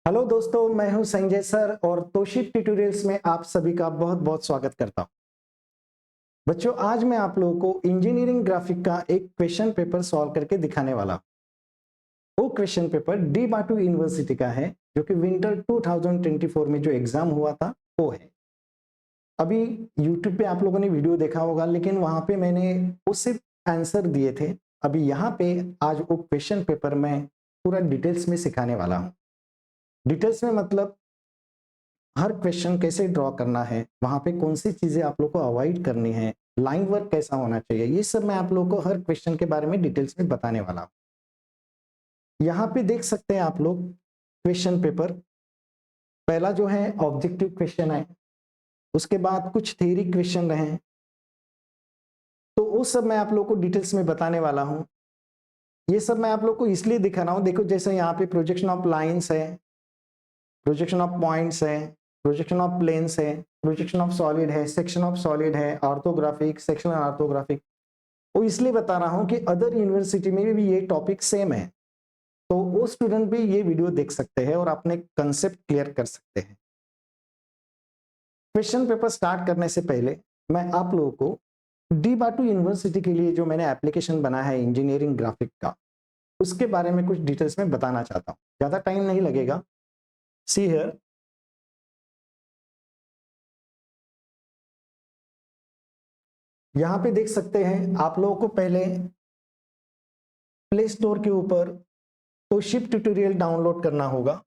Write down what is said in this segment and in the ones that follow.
Hello दोस्तों, मैं हूं संजय सर और तोशिप ट्यूटोरियल्स में आप सभी का बहुत बहुत स्वागत करता हूं। बच्चों, आज मैं आप लोगों को इंजीनियरिंग ग्राफिक का एक क्वेश्चन पेपर सॉल्व करके दिखाने वाला हूं। वो क्वेश्चन पेपर डी बाटू यूनिवर्सिटी का है, जो कि विंटर 2024 में जो एग्जाम हुआ था वो है। अभी यूट्यूब पे आप लोगों ने वीडियो देखा होगा, लेकिन वहां पे मैंने वो सिर्फ आंसर दिए थे। अभी यहाँ पे आज वो क्वेश्चन पेपर मैं पूरा डिटेल्स में सिखाने वाला हूँ। डिटेल्स में मतलब हर क्वेश्चन कैसे ड्रॉ करना है, वहां पे कौन सी चीजें आप लोग को अवॉइड करनी है, लाइन वर्क कैसा होना चाहिए, ये सब मैं आप लोग को हर क्वेश्चन के बारे में डिटेल्स में बताने वाला हूँ। यहाँ पे देख सकते हैं आप लोग क्वेश्चन पेपर। पहला जो है ऑब्जेक्टिव क्वेश्चन है, उसके बाद कुछ थ्योरी क्वेश्चन रहे, तो वो सब मैं आप लोग को डिटेल्स में बताने वाला हूँ। ये सब मैं आप लोग को इसलिए दिखा रहा हूँ, देखो जैसे यहाँ पे प्रोजेक्शन ऑफ लाइन्स है, प्रोजेक्शन ऑफ पॉइंट्स है, प्रोजेक्शन ऑफ प्लेन्स है, प्रोजेक्शन ऑफ सॉलिड है, सेक्शन ऑफ सॉलिड है, ऑर्थोग्राफिक, सेक्शनल ऑर्थोग्राफिक। वो इसलिए बता रहा हूं कि अदर यूनिवर्सिटी में भी ये टॉपिक सेम है, तो वो स्टूडेंट भी ये वीडियो देख सकते हैं और अपने कंसेप्ट क्लियर कर सकते हैं। क्वेश्चन पेपर स्टार्ट करने से पहले मैं आप लोगों को डी बाटू यूनिवर्सिटी के लिए जो मैंने एप्लीकेशन बनाया है इंजीनियरिंग ग्राफिक का, उसके बारे में कुछ डिटेल्स में बताना चाहता हूँ। ज्यादा टाइम नहीं लगेगा। सी हियर, यहाँ पे देख सकते हैं आप लोगों को पहले प्ले स्टोर के ऊपर तो शिप ट्यूटोरियल डाउनलोड करना होगा।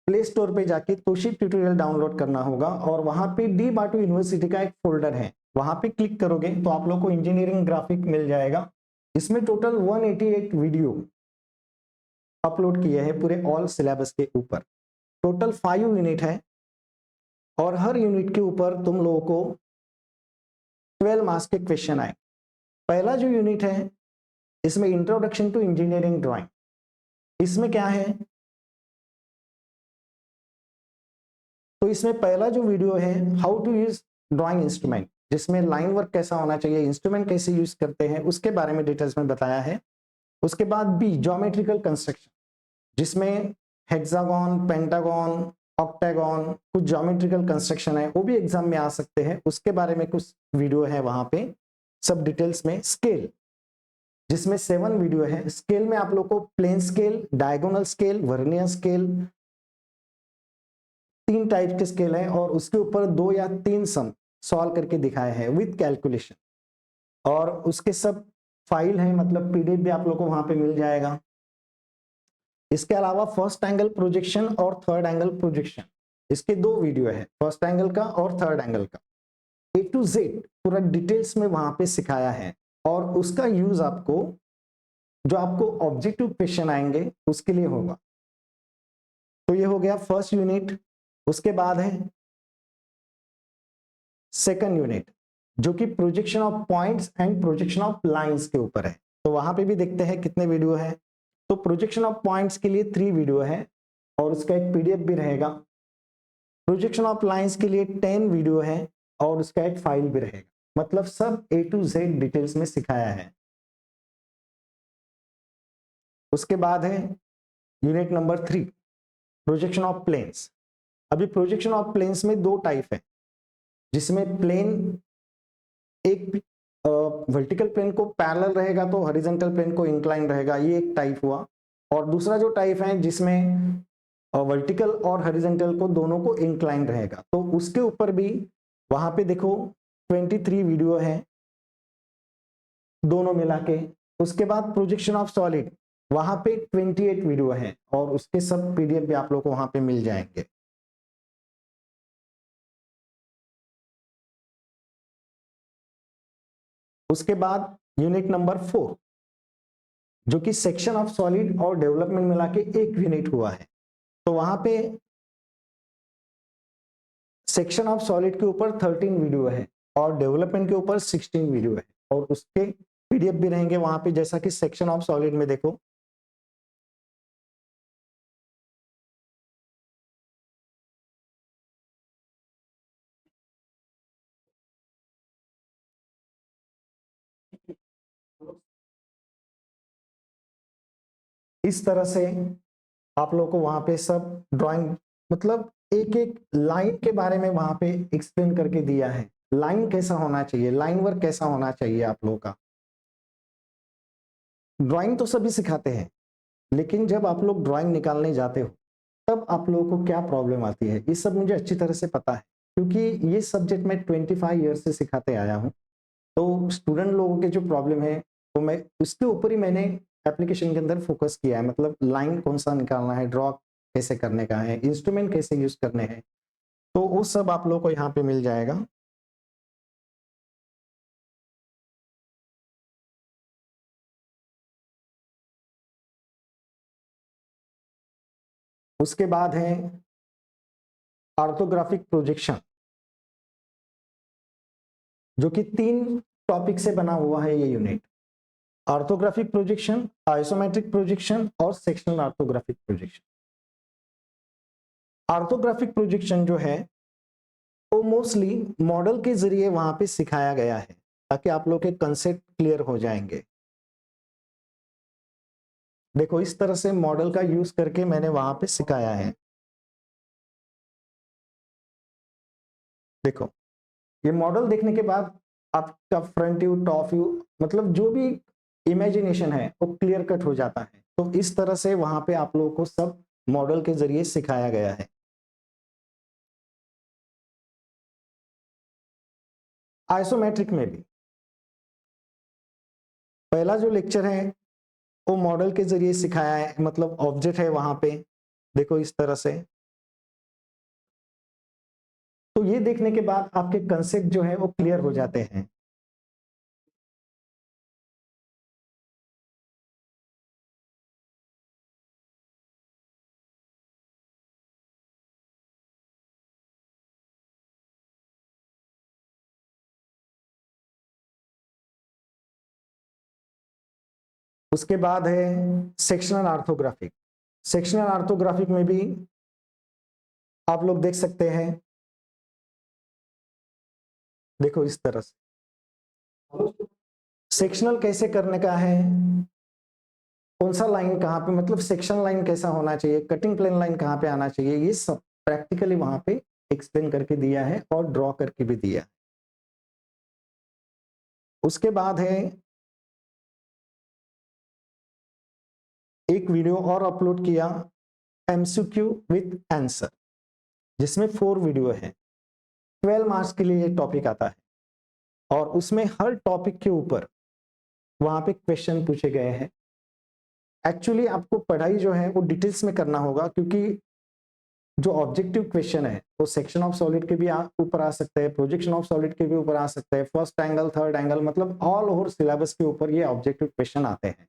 प्ले स्टोर पे जाके तोशिप ट्यूटोरियल डाउनलोड करना होगा और वहां पे डी बाटू यूनिवर्सिटी का एक फोल्डर है, वहां पे क्लिक करोगे तो आप लोग को इंजीनियरिंग ग्राफिक मिल जाएगा। इसमें टोटल 188 वीडियो अपलोड किए हैं पूरे ऑल सिलेबस के ऊपर। टोटल 5 यूनिट है और हर यूनिट के ऊपर तुम लोगों को 12 मार्क्स के क्वेश्चन आए। पहला जो यूनिट है इसमें इंट्रोडक्शन टू इंजीनियरिंग ड्राइंग, इसमें क्या है, तो इसमें पहला जो वीडियो है how to use drawing instrument, जिसमें लाइन वर्क कैसा होना चाहिए, इंस्ट्रूमेंट कैसे यूज करते हैं, उसके बारे में डिटेल्स में बताया है। उसके बाद बी ज्योमेट्रिकल कंस्ट्रक्शन, जिसमें हेक्सागन, पेंटागन, ऑक्टागन, कुछ ज्योमेट्रिकल कंस्ट्रक्शन है, वो भी एग्जाम में आ सकते हैं, उसके बारे में कुछ वीडियो है वहां पे सब डिटेल्स में। स्केल, जिसमें 7 वीडियो है। स्केल में आप लोग को plain scale, diagonal scale, vernier scale, 3 type के स्केल है और उसके ऊपर 2 या 3 सम सॉल्व करके दिखाए हैं विद कैलकुलेशन, और उसके सब फाइल है, मतलब पीडीएफ भी आप लोग को वहां पे मिल जाएगा। इसके अलावा फर्स्ट एंगल प्रोजेक्शन और थर्ड एंगल प्रोजेक्शन, इसके 2 वीडियो है, फर्स्ट एंगल का और थर्ड एंगल का। ए टू जेड पूरा डिटेल्स में वहां पे सिखाया है और उसका यूज आपको जो आपको ऑब्जेक्टिव क्वेश्चन आएंगे उसके लिए होगा। तो ये हो गया फर्स्ट यूनिट। उसके बाद है सेकंड यूनिट, जो कि projection of points and projection of lines के ऊपर है। तो वहां पे भी देखते हैं कितने वीडियो है। तो प्रोजेक्शन ऑफ पॉइंट्स के लिए 3 वीडियो है और उसका एक पीडीएफ भी रहेगा। प्रोजेक्शन ऑफ लाइंस के लिए 10 वीडियो है और उसका एक फाइल भी रहेगा। मतलब सब ए टू जेड डिटेल्स में सिखाया है। उसके बाद है unit number 3, projection of planes. अभी प्रोजेक्शन ऑफ प्लेन्स में 2 टाइप है, जिसमें प्लेन एक वर्टिकल प्लेन को पैरेलल रहेगा तो हॉरिजॉन्टल प्लेन को इंक्लाइन रहेगा, ये एक टाइप हुआ। और दूसरा जो टाइप है जिसमें वर्टिकल और हॉरिजॉन्टल को दोनों को इंक्लाइन रहेगा, तो उसके ऊपर भी वहां पे देखो 23 वीडियो है दोनों मिला के। उसके बाद प्रोजेक्शन ऑफ सॉलिड, वहां पे 28 वीडियो है और उसके सब पीडीएफ भी आप लोग को वहां पे मिल जाएंगे। उसके बाद यूनिट नंबर 4, जो कि सेक्शन ऑफ सॉलिड और डेवलपमेंट मिला के एक यूनिट हुआ है। तो वहां पे सेक्शन ऑफ सॉलिड के ऊपर 13 वीडियो है और डेवलपमेंट के ऊपर 16 वीडियो है और उसके पीडीएफ भी रहेंगे वहां पे। जैसा कि सेक्शन ऑफ सॉलिड में देखो इस तरह से आप लोगों को वहां पे सब ड्राइंग मतलब एक एक लाइन के बारे में वहां पे एक्सप्लेन करके दिया है। लाइन कैसा होना चाहिए, लाइन वर्क कैसा होना चाहिए आप लोगों का। ड्राइंग तो सभी सिखाते हैं, लेकिन जब आप लोग ड्राइंग निकालने जाते हो तब आप लोगों को क्या प्रॉब्लम आती है, ये सब मुझे अच्छी तरह से पता है, क्योंकि ये सब्जेक्ट मैं 25 ईयर से सिखाते आया हूँ। तो स्टूडेंट लोगों के जो प्रॉब्लम है तो मैं उसके ऊपर ही मैंने एप्लीकेशन के अंदर फोकस किया है। मतलब लाइन कौन सा निकालना है, ड्रॉ कैसे करने का है, इंस्ट्रूमेंट कैसे यूज करने हैं, तो वो सब आप लोगों को यहाँ पे मिल जाएगा। उसके बाद है ऑर्थोग्राफिक प्रोजेक्शन, जो कि 3 टॉपिक से बना हुआ है ये unit. Orthographic projection, isometric projection और sectional orthographic projection. Orthographic projection जो है वो मोस्टली मॉडल के जरिए वहां पे सिखाया गया है, ताकि आप लोग के कंसेप्ट क्लियर हो जाएंगे। देखो इस तरह से मॉडल का यूज करके मैंने वहां पे सिखाया है। देखो ये मॉडल देखने के बाद आपका फ्रंट व्यू, टॉप व्यू, मतलब जो भी इमेजिनेशन है वो क्लियर कट हो जाता है। तो इस तरह से वहां पे आप लोगों को सब मॉडल के जरिए सिखाया गया है। आइसोमेट्रिक में भी पहला जो लेक्चर है वो मॉडल के जरिए सिखाया है, मतलब ऑब्जेक्ट है वहां पे, देखो इस तरह से। तो ये देखने के बाद आपके कंसेप्ट जो है वो क्लियर हो जाते हैं। उसके बाद है सेक्शनल ऑर्थोग्राफिक। सेक्शनल ऑर्थोग्राफिक में भी आप लोग देख सकते हैं, देखो इस तरह से सेक्शनल कैसे करने का है, कौन सा लाइन कहाँ पे, मतलब सेक्शन लाइन कैसा होना चाहिए, कटिंग प्लेन लाइन कहाँ पे आना चाहिए, ये सब प्रैक्टिकली वहां पे एक्सप्लेन करके दिया है और ड्रॉ करके भी दिया है। उसके बाद है एक वीडियो और अपलोड किया, एमसीक्यू विथ आंसर, जिसमें 4 वीडियो है। 12 मार्क्स के लिए ये टॉपिक आता है और उसमें हर टॉपिक के ऊपर वहां पे क्वेश्चन पूछे गए हैं। एक्चुअली आपको पढ़ाई जो है वो डिटेल्स में करना होगा, क्योंकि जो ऑब्जेक्टिव क्वेश्चन है वो सेक्शन ऑफ सॉलिड के भी ऊपर आ सकते हैं, प्रोजेक्शन ऑफ सॉलिड के भी ऊपर आ सकते हैं, फर्स्ट एंगल, थर्ड एंगल, मतलब ऑल ओवर सिलेबस के ऊपर ये ऑब्जेक्टिव क्वेश्चन आते हैं।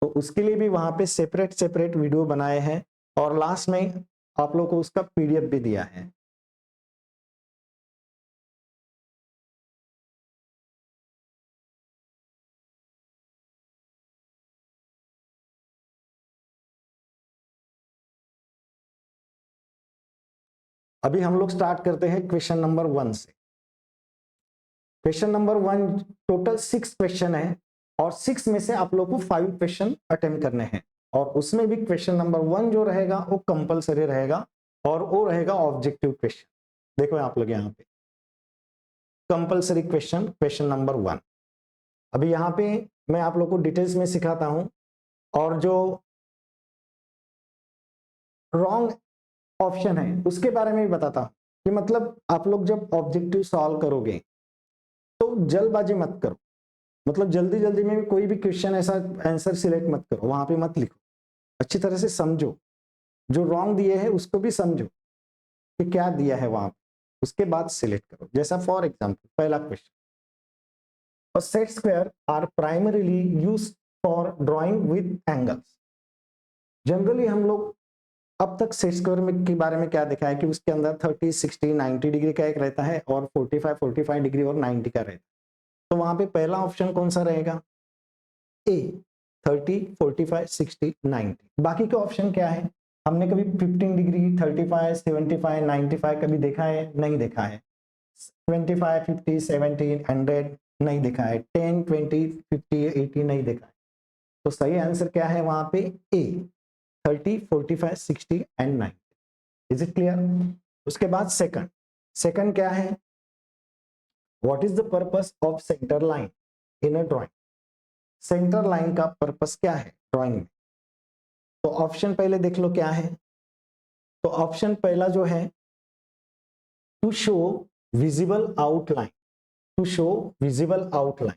तो उसके लिए भी वहां पे सेपरेट सेपरेट वीडियो बनाए हैं और लास्ट में आप लोग को उसका पीडीएफ भी दिया है। अभी हम लोग स्टार्ट करते हैं क्वेश्चन नंबर 1 से। क्वेश्चन नंबर 1 टोटल 6 क्वेश्चन है और 6 में से आप लोग को 5 क्वेश्चन अटेम्प्ट करने हैं, और उसमें भी क्वेश्चन नंबर 1 जो रहेगा वो कंपलसरी रहेगा और वो रहेगा ऑब्जेक्टिव क्वेश्चन। देखो आप लोग यहाँ पे कंपलसरी क्वेश्चन, क्वेश्चन नंबर 1। अभी यहाँ पे मैं आप लोग को डिटेल्स में सिखाता हूँ, और जो रॉन्ग ऑप्शन है उसके बारे में भी बताता हूँ, कि मतलब आप लोग जब ऑब्जेक्टिव सॉल्व करोगे तो जल्दबाजी मत करो, मतलब जल्दी जल्दी में भी कोई भी क्वेश्चन ऐसा आंसर सिलेक्ट मत करो, वहां पे मत लिखो, अच्छी तरह से समझो, जो रॉन्ग दिए है उसको भी समझो कि क्या दिया है वहां पे, उसके बाद सिलेक्ट करो। जैसा फॉर एग्जांपल पहला question, a set square are primarily used for drawing with angles. Generally हम लोग अब तक सेट स्क्वायर में के बारे में क्या देखा है कि उसके अंदर 30, 60, 90 डिग्री का एक रहता है और 45 डिग्री और 90 का रहता है। तो वहां पे पहला ऑप्शन कौन सा रहेगा, ए, 30, 45, 60, 90। बाकी के ऑप्शन क्या है, हमने कभी 15 डिग्री, 35, 75, 95 कभी देखा है, नहीं देखा है। 25, 50, 70, 100 नहीं देखा है। 10, 20, 50, 80 नहीं देखा है। तो सही आंसर क्या है वहां पे? ए, 30, 45, 60 एंड 90। Is it clear? उसके बाद सेकंड, सेकंड क्या है? What is the purpose of centre line in a drawing? Centre line का पर्पस क्या है ड्राइंग में? तो ऑप्शन पहले देख लो क्या है। तो ऑप्शन पहला जो है, to show visible outline, to show visible outline.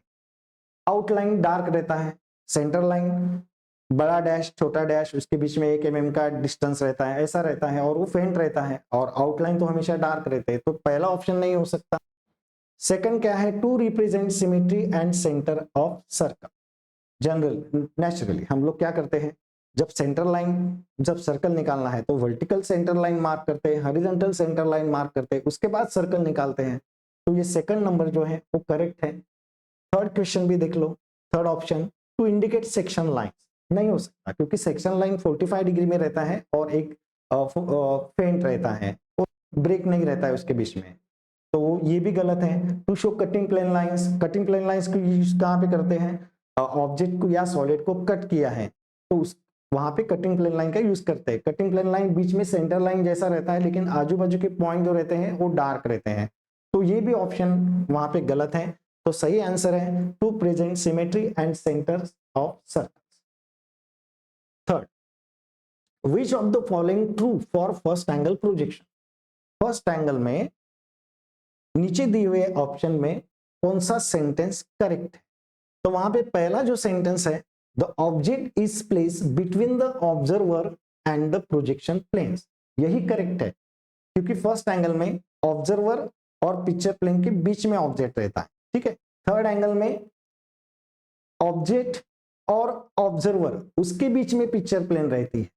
Outline dark रहता है, सेंटर लाइन बड़ा डैश छोटा डैश उसके बीच में 1 mm का डिस्टेंस रहता है, ऐसा रहता है, और वो फेंट रहता है, और आउटलाइन तो हमेशा डार्क रहते हैं, तो पहला ऑप्शन नहीं हो सकता। सेकंड क्या है? To represent symmetry and centre of circle. General naturally हम लोग क्या करते हैं, जब सेंटर लाइन, जब सर्कल निकालना है तो वर्टिकल सेंटर लाइन मार्क करते हैं, हॉरिजॉन्टल सेंटर लाइन मार्क करते हैं, उसके बाद सर्कल निकालते हैं। तो ये सेकंड नंबर जो है वो करेक्ट है। थर्ड क्वेश्चन भी देख लो, third option, to indicate section line, नहीं हो सकता क्योंकि सेक्शन लाइन 45 डिग्री में रहता है और एक फेंट रहता है, और ब्रेक नहीं रहता है उसके बीच में, तो ये भी गलत है। To show cutting plane lines, cutting plane lines को यूज कहाँ पे करते हैं? ऑब्जेक्ट को या सॉलिड को कट किया है तो उस वहां पे कटिंग प्लेन लाइन का यूज करते हैं। कटिंग प्लेन लाइन बीच में सेंटर लाइन जैसा रहता है, लेकिन आजू बाजू के पॉइंट जो रहते हैं वो डार्क रहते हैं, तो ये भी ऑप्शन वहां पे गलत है। तो सही आंसर है to present symmetry and centre of circles. Third, which of the following true for first angle projection? First angle में नीचे दिए हुए ऑप्शन में कौन सा सेंटेंस करेक्ट है? तो वहां पे पहला जो सेंटेंस है, the object is place between the observer and the projection planes, यही करेक्ट है, क्योंकि फर्स्ट एंगल में ऑब्जर्वर और पिक्चर प्लेन के बीच में ऑब्जेक्ट रहता है, ठीक है। थर्ड एंगल में ऑब्जेक्ट और ऑब्जर्वर उसके बीच में पिक्चर प्लेन रहती है,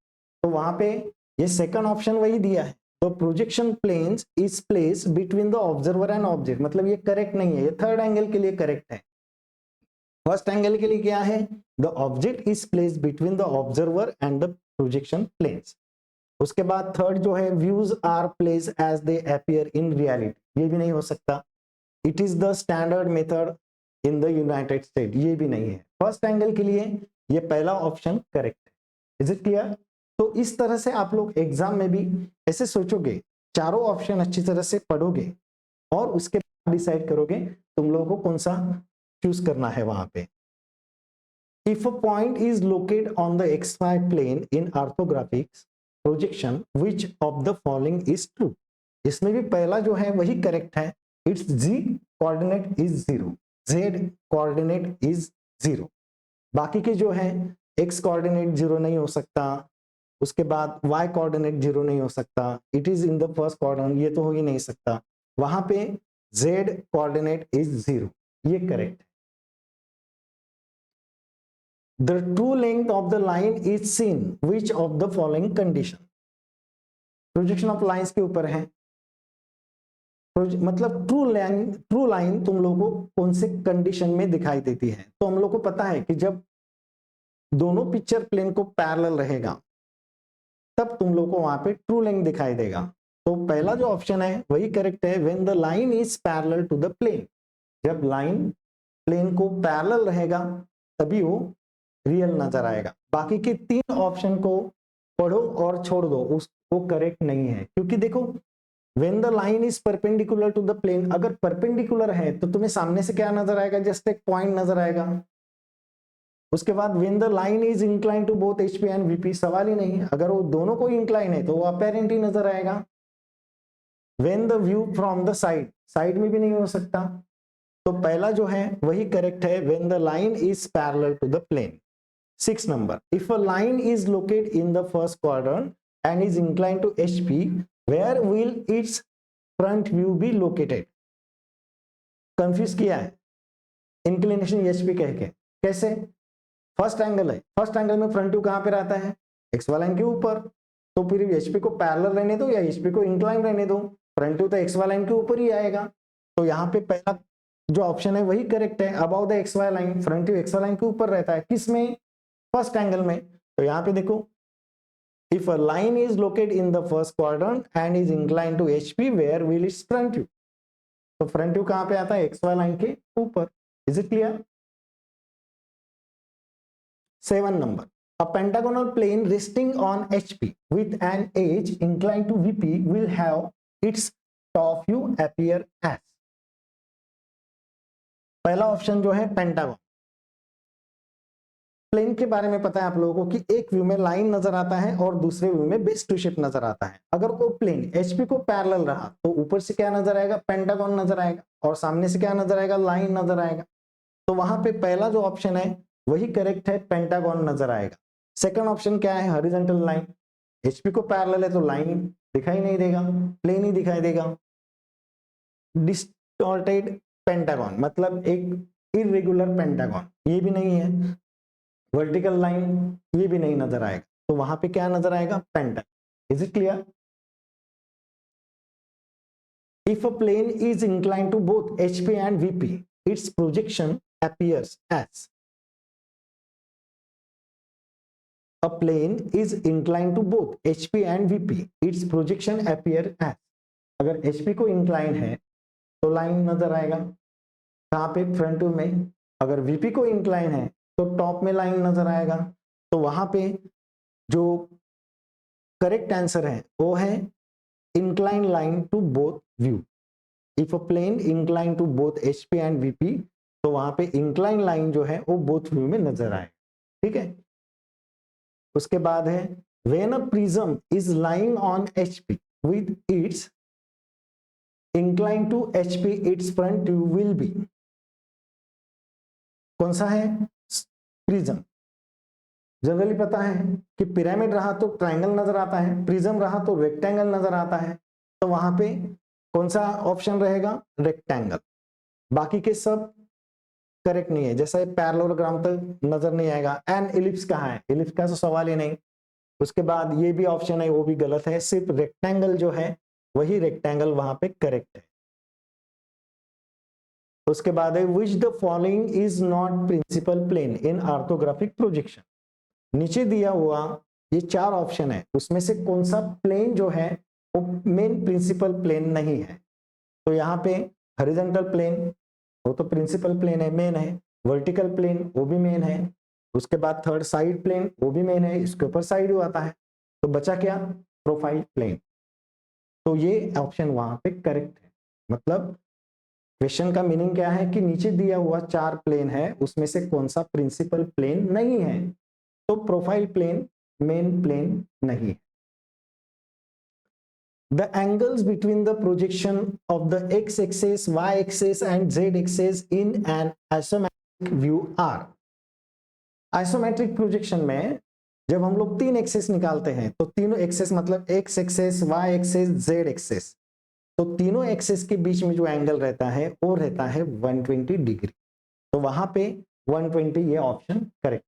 तो वहां पे ये सेकंड ऑप्शन वही दिया है, तो projection planes is place between the observer and object, मतलब ये करेक्ट नहीं है, ये थर्ड एंगल के लिए करेक्ट है। फर्स्ट एंगल के लिए क्या है? The object is place between the observer and the projection planes. उसके बाद थर्ड जो है, views are place as they appear in reality, ये भी नहीं हो सकता। It is the standard method in the United State, ये भी नहीं है। फर्स्ट एंगल के लिए ये पहला ऑप्शन करेक्ट है। Is it clear? तो इस तरह से आप लोग एग्जाम में भी ऐसे सोचोगे, चारों ऑप्शन अच्छी तरह से पढ़ोगे और उसके बाद डिसाइड करोगे तुम लोगों को कौन सा चूज करना है वहां पे। If a point is located on the xy plane in orthographic projection, which of the following is true? इसमें भी पहला जो है वही करेक्ट है, it's z coordinate is 0, z coordinate is 0। बाकी के जो है x कोऑर्डिनेट 0 नहीं हो सकता, उसके बाद y कोऑर्डिनेट 0 नहीं हो सकता, it is in the first quadrant, ये तो हो ही नहीं सकता। वहां पे z कोऑर्डिनेट इज 0, ये करेक्ट है। The true length of the line is seen which of the following condition? Projection of lines के ऊपर है, मतलब ट्रू लाइन तुम लोगों को कौन से कंडीशन में दिखाई देती है? तो हम लोग को पता है कि जब दोनों पिक्चर प्लेन को पैरेलल रहेगा तब तुम लोग को वहां पे ट्रू लेंथ दिखाई देगा। तो पहला जो ऑप्शन है वही करेक्ट है, when the line is parallel to the plane, जब लाइन प्लेन को पैरेलल रहेगा तभी वो रियल नजर आएगा। बाकी के तीन ऑप्शन को पढ़ो और छोड़ दो, उसको करेक्ट नहीं है, क्योंकि देखो when the line is perpendicular to the plane, अगर परपेंडिकुलर है तो तुम्हें सामने से क्या नजर आएगा? जस्ट एक पॉइंट नजर आएगा। उसके बाद when the line is incline to both HP and VP, सवाल ही नहीं है, अगर वो दोनों को इंक्लाइन है तो वो अपेरेंट ही नजर आएगा। When the view from the side, side में भी नहीं हो सकता, तो पहला जो है वही करेक्ट है, when the line is parallel to the plane. 6 number, if a line is located in the first quadrant and is inclined to HP, where will its front view be located? Confuse किया है inclination HP कह के, कैसे? First angle है, first angle में front view कहां पे रहता है? XY लाइन के ऊपर, तो फिर HP को पैरेलल रहने दो या HP को इंक्लाइन रहने दो, फ्रंट व्यू तो XY लाइन के ऊपर ही आएगा। तो यहाँ पे पहला जो ऑप्शन है वही करेक्ट है, about the XY line, front view XY line के ऊपर रहता है, किसमें? फर्स्ट एंगल में। तो यहां पे देखो, if a line is located in the first quadrant and is inclined to HP, where will its front view? तो फ्रंट व्यू कहां पे आता है? एक्स वाई लाइन के ऊपर। Is it clear? 7 number. A pentagonal plane resting on HP with an edge inclined to VP will have its top view appear as. पहला option जो है पेंटागन। प्लेन के बारे में पता है आप लोगों को कि एक व्यू में लाइन नजर आता है और दूसरे व्यू में बेस टू शेप नजर आता है। अगर वो प्लेन एचपी को पैरेलल रहा तो ऊपर से क्या नजर आएगा, पेंटागन नजर आएगा, और सामने से क्या नजर आएगा, लाइन नजर आएगा। तो वहां पे पहला जो ऑप्शन है वही करेक्ट है, पेंटागन नजर आएगा। सेकंड ऑप्शन क्या है, हॉरिजॉन्टल लाइन। एचपी को पैरेलल है तो लाइन दिखाई नहीं देगा, प्लेन ही दिखाई देगा। डिस्टॉर्टेड पेंटागन मतलब एक इरेगुलर पेंटागन, ये भी नहीं है। वर्टिकल लाइन ये भी नहीं नजर आएगा, तो वहां पे क्या नजर आएगा, pentagon. Is it clear? If a plane is inclined to both HP and VP, its projection appears as. A plane is inclined to both HP and VP. Its projection appear as. अगर HP को inclined है तो line नजर आएगा कहाँ पे, front view में। अगर VP को inclined है तो टॉप में लाइन नजर आएगा। तो वहां पे जो करेक्ट आंसर है वो है inclined line to both view. If a plane inclined to both HP and VP, तो वहां पे इंक्लाइन लाइन जो है वो बोथ व्यू में नजर आए। ठीक है, उसके बाद है when a prism is lying on HP with its incline to HP, its front view will be. कौन सा है, प्रिज्म। जनरली पता है कि पिरामिड रहा तो ट्रायंगल नजर आता है, प्रिज्म रहा तो रेक्टेंगल नजर आता है। तो वहां पे कौन सा ऑप्शन रहेगा, रेक्टेंगल। बाकी के सब करेक्ट नहीं है, जैसे पैरेललोग्राम तक नजर नहीं आएगा। एंड इलिप्स कहाँ है, इलिप्स का तो सवाल ही नहीं। उसके बाद ये भी ऑप्शन है वो भी गलत है, सिर्फ रेक्टेंगल जो है वही रेक्टेंगल वहां पे करेक्ट है। उसके बाद है which the following is not principal plane in orthographic projection. नीचे दिया हुआ ये 4 ऑप्शन है, उसमें से कौन सा प्लेन जो है वो मेन प्रिंसिपल प्लेन नहीं है। तो यहाँ पे हॉरिजॉन्टल प्लेन वो तो प्रिंसिपल प्लेन है, मेन है। वर्टिकल प्लेन वो भी मेन है। उसके बाद थर्ड साइड प्लेन वो भी मेन है, इसके ऊपर साइड व्यू आता है। तो बचा क्या, प्रोफाइल प्लेन। तो ये ऑप्शन वहां पे करेक्ट है। मतलब क्वेश्चन का मीनिंग क्या है कि नीचे दिया हुआ 4 प्लेन है, उसमें से कौन सा प्रिंसिपल प्लेन नहीं है। तो प्रोफाइल प्लेन मेन प्लेन नहीं है। The angles between the projection of the x-axis, y-axis and z-axis in an isometric view are. Isometric projection में जब हम लोग 3 एक्सेस निकालते हैं तो तीनों एक्सेस मतलब x axes, y axes, z axes, तो तीनों एक्सेस के बीच में जो एंगल रहता है वो रहता है 120 डिग्री। तो वहां पे 120 ये option correct.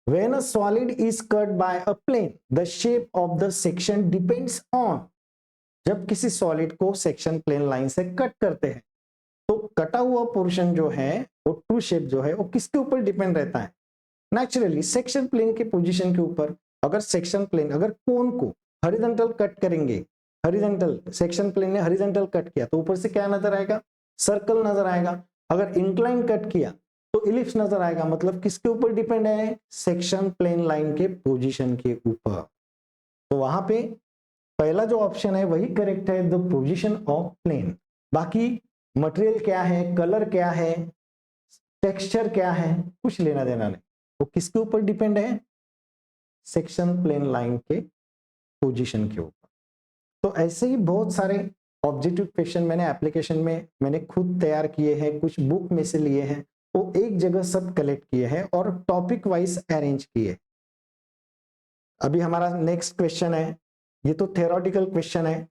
When a solid is cut by a plane, the shape of the section depends on. जब किसी सॉलिड को सेक्शन प्लेन लाइन से कट करते हैं तो कटा हुआ पोर्शन जो है वो ट्रू शेप जो है वो किसके ऊपर डिपेंड रहता है, नेचुरली सेक्शन प्लेन के पोजीशन के ऊपर। अगर सेक्शन प्लेन अगर कोन को हॉरिजॉन्टल कट करेंगे, हॉरिजॉन्टल सेक्शन प्लेन ने हॉरिजॉन्टल कट किया तो ऊपर से क्या नजर आएगा, सर्कल नजर आएगा। अगर इंक्लाइन कट किया तो इलिप्स नजर आएगा। मतलब किसके ऊपर डिपेंड है, सेक्शन प्लेन लाइन के पोजीशन के ऊपर। तो वहां पे पहला जो ऑप्शन है वही करेक्ट है, द पोजीशन ऑफ प्लेन। बाकी मटेरियल क्या है, कलर क्या है, टेक्सचर क्या है, कुछ लेना देना नहीं। वो किसके ऊपर डिपेंड है, सेक्शन प्लेन लाइन के पोजीशन के ऊपर। तो ऐसे ही बहुत सारे ऑब्जेक्टिव क्वेश्चन मैंने एप्लीकेशन में मैंने खुद तैयार किए हैं, कुछ बुक में से लिए हैं, वो एक जगह सब कलेक्ट किए हैं और टॉपिक वाइज अरेंज किए। अभी हमारा नेक्स्ट क्वेश्चन है, ये तो थ्योरेटिकल क्वेश्चन है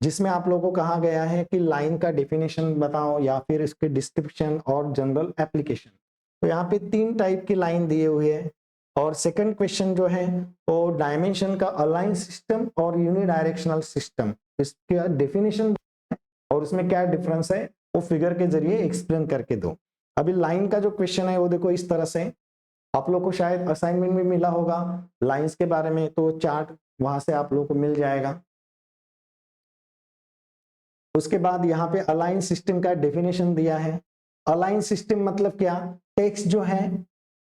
जिसमें आप लोगों को कहा गया है कि लाइन का डेफिनेशन बताओ या फिर इसके डिस्क्रिप्शन और जनरल एप्लीकेशन। तो यहाँ पे 3 टाइप की लाइन दिए हुए हैं। और सेकंड क्वेश्चन जो है वो डायमेंशन का अलाइन सिस्टम और यूनिडायरेक्शनल सिस्टम, इसका डेफिनेशन और उसमें क्या डिफरेंस है वो फिगर के जरिए एक्सप्लेन करके दो। अभी लाइन का जो क्वेश्चन है वो देखो इस तरह से, आप लोग को शायद असाइनमेंट में मिला होगा लाइंस के बारे में, तो चार्ट वहां से आप लोग को मिल जाएगा। उसके बाद यहाँ पे अलाइन सिस्टम का डेफिनेशन दिया है। अलाइन सिस्टम मतलब क्या, टेक्स्ट जो है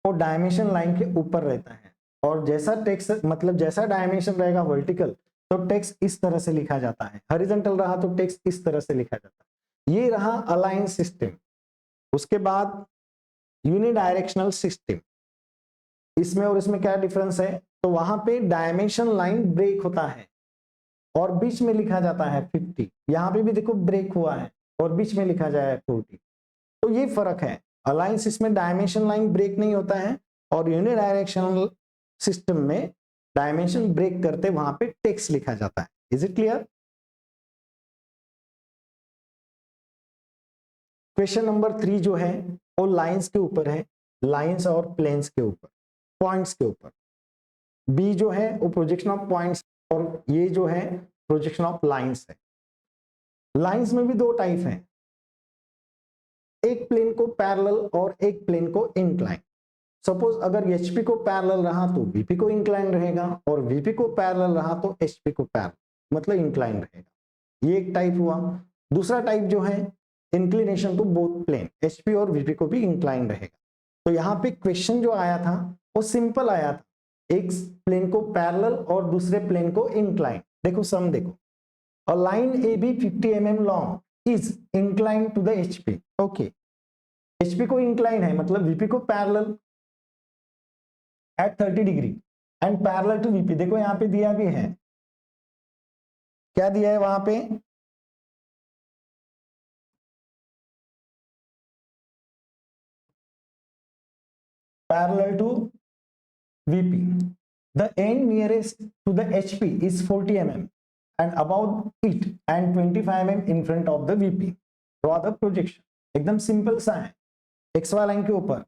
वो डायमेंशन लाइन के ऊपर रहता है, और जैसा टेक्स्ट मतलब जैसा डायमेंशन रहेगा वर्टिकल तो टेक्स्ट इस तरह से लिखा जाता है, हॉरिजॉन्टल रहा तो टेक्स्ट इस तरह से लिखा जाता है। ये रहा अलाइन सिस्टम। उसके बाद यूनिडायरेक्शनल सिस्टम, इसमें और इसमें क्या डिफरेंस है, तो वहां पे डायमेंशन लाइन ब्रेक होता है और बीच में लिखा जाता है 50, यहाँ पे भी देखो ब्रेक हुआ है और बीच में लिखा जाए 40, तो ये फर्क है। अलायंस इसमें डायमेंशन लाइन ब्रेक नहीं होता है, और यूनिडायरेक्शनल सिस्टम में डायमेंशन ब्रेक करते वहां पे टेक्स्ट लिखा जाता है। Is it clear? Question number 3 जो है वो लाइंस के ऊपर है, लाइंस और प्लेन्स के ऊपर, पॉइंट्स के ऊपर। बी जो है वो प्रोजेक्शन ऑफ पॉइंट्स, और ये जो है प्रोजेक्शन ऑफ लाइंस है। लाइंस में भी दो टाइप हैं, एक प्लेन को पैरेलल और एक प्लेन को इंक्लाइन। सपोज अगर एचपी को पैरेलल रहा तो वीपी को इंक्लाइन रहेगा, और वीपी को पैरेलल रहा तो एचपी को पैरेलल मतलब इंक्लाइन रहेगा। ये एक टाइप हुआ। दूसरा टाइप जो है inclination to both plane, HP और वीपी को भी इंक्लाइन रहेगा। तो यहाँ पे क्वेश्चन जो आया था वो सिंपल आया था, एक प्लेन को पैरेलल और दूसरे प्लेन को इंक्लाइन। देखो सम देखो, a line A B 50 mm long is incline to the HP. Okay, HP को इंक्लाइन है मतलब वीपी को parallel at 30 degree and parallel to VP. देखो यहां पे दिया भी है, क्या दिया है वहां पे, parallel to VP, the end nearest to the HP is 40 mm and above it and 25 mm in front of the VP. Draw the projection. एकदम सिंपल सा है, एक्स वाई लाइन के ऊपर